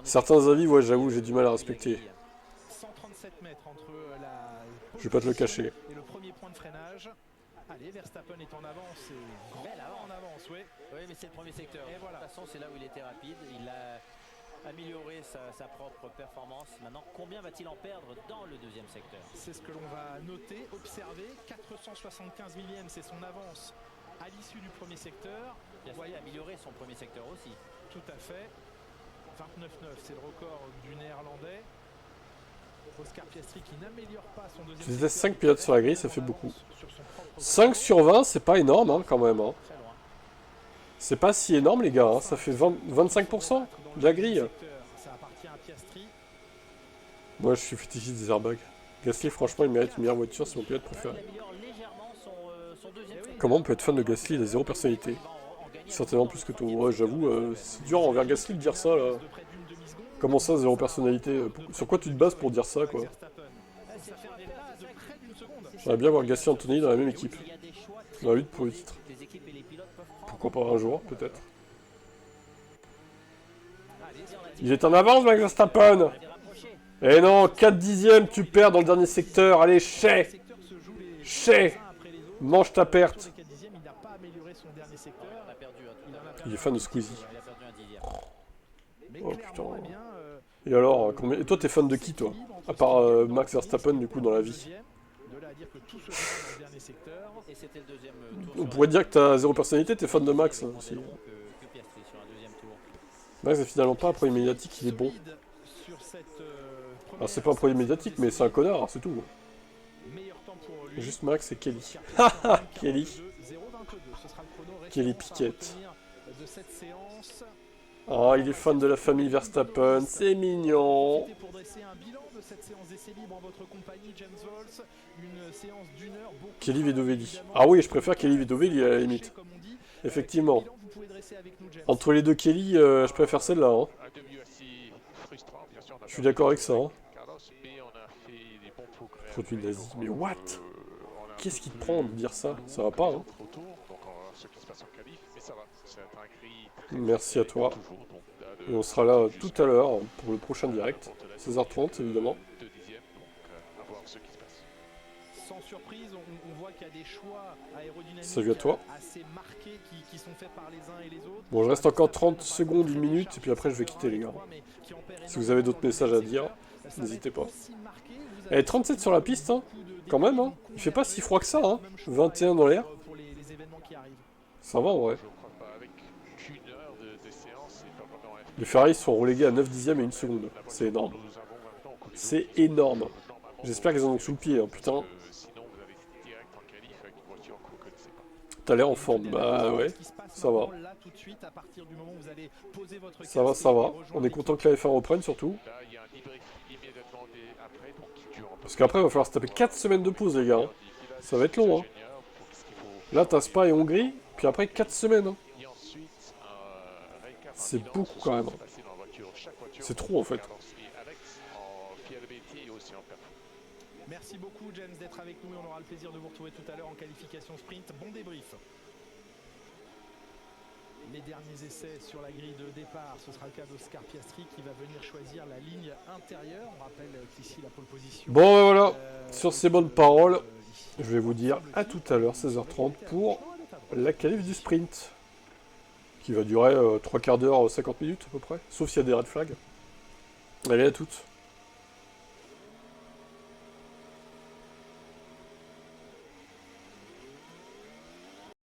Certains avis, ouais, j'avoue, j'ai du mal à respecter. 137 mètres entre je vais pas te le cacher. Et le premier point de freinage. Allez, Verstappen est en avance, et grand en avance, oui. Oui, mais c'est le premier secteur. Et voilà. De toute façon, c'est là où il était rapide. Il a amélioré sa propre performance. Maintenant, combien va-t-il en perdre dans le deuxième secteur? C'est ce que l'on va noter, observer. 475 millièmes, c'est son avance à l'issue du premier secteur. Il a amélioré son premier secteur aussi. Tout à fait. 29,9, c'est le record du néerlandais. Oscar Piastri qui n'améliore pas son deuxième secteur. Tu laisses 5 pilotes sur la grille, ça fait beaucoup. 5 sur 20, c'est pas énorme, hein, quand même, hein. C'est pas si énorme, les gars, hein. Ça fait 25% de la grille. Moi, je suis fétichiste des airbags. Gasly, franchement, il mérite une meilleure voiture, c'est mon pilote préféré. Comment on peut être fan de Gasly? Il a zéro personnalité. Certainement plus que toi. Ouais, j'avoue, c'est dur envers Gasly de dire ça, là. Comment ça, zéro personnalité? Sur quoi tu te bases pour dire ça, quoi? J'aimerais bien voir Gasly et Anthony dans la même équipe. Dans la lutte pour le titre. Pourquoi pas un jour, peut-être. Il est en avance, Max Verstappen! Eh non, 4 dixièmes, tu perds dans le dernier secteur. Allez, chais! Chais! Mange ta perte. Il est fan de Squeezie. Oh putain. Et alors, combien... Et toi, t'es fan de qui, toi? À part Max Verstappen, du coup, dans la vie. On pourrait dire que t'as zéro personnalité, t'es fan de Max, hein, aussi. Max est finalement pas un premier médiatique, il est bon. Alors c'est pas un premier médiatique, mais c'est un connard, c'est tout. Juste Max et Kelly. Haha, Kelly. Kelly Piquette. Oh, il est fan de la famille Verstappen, c'est mignon. Kelly Vedovelli. Ah oui, je préfère Kelly Vedovelli à la limite. Effectivement. Entre les deux Kelly, je préfère celle-là. Hein. Je suis d'accord avec ça. Hein. Produit nazi. Mais what? Qu'est-ce qui te prend de dire ça? Ça va pas, hein. Merci à toi. Et on sera là tout à l'heure pour le prochain direct. 16h30 évidemment. Sans surprise, on voit qu'il y a des choix aérodynamiques salut à toi. assez marqués qui sont faits par les uns et les autres. Bon, je reste encore 30 secondes, 1 minute, et puis après je vais quitter les gars. Si vous avez d'autres messages à dire, n'hésitez pas. Et 37 sur la piste, hein. Quand même, hein. Il fait pas si froid que ça, hein. 21 dans l'air. Ça va en vrai. Les Ferrari sont relégués à 9 dixièmes et 1 seconde. C'est énorme. C'est énorme. J'espère qu'ils en ont sous le pied, hein, putain. T'as l'air en forme. Bah ouais, ça va. Ça va, ça va. On est content que la F1 reprenne surtout. Parce qu'après, il va falloir se taper 4 semaines de pause, les gars. Hein. Ça va être long, hein. Là, t'as Spa et Hongrie, puis après 4 semaines. Hein. C'est beaucoup quand même. C'est trop en fait. Merci beaucoup James d'être avec nous et on aura le plaisir de vous retrouver tout à l'heure en qualification sprint. Bon débrief. Les derniers essais sur la grille de départ, ce sera le cas d'Oscar Piastri qui va venir choisir la ligne intérieure. On rappelle qu'ici la pole position. Bon, voilà, sur ces bonnes paroles, je vais vous dire à tout à l'heure, 16h30, pour la qualif du sprint, qui va durer 3 quarts d'heure, 50 minutes à peu près, sauf s'il y a des red flags. Allez, à toutes.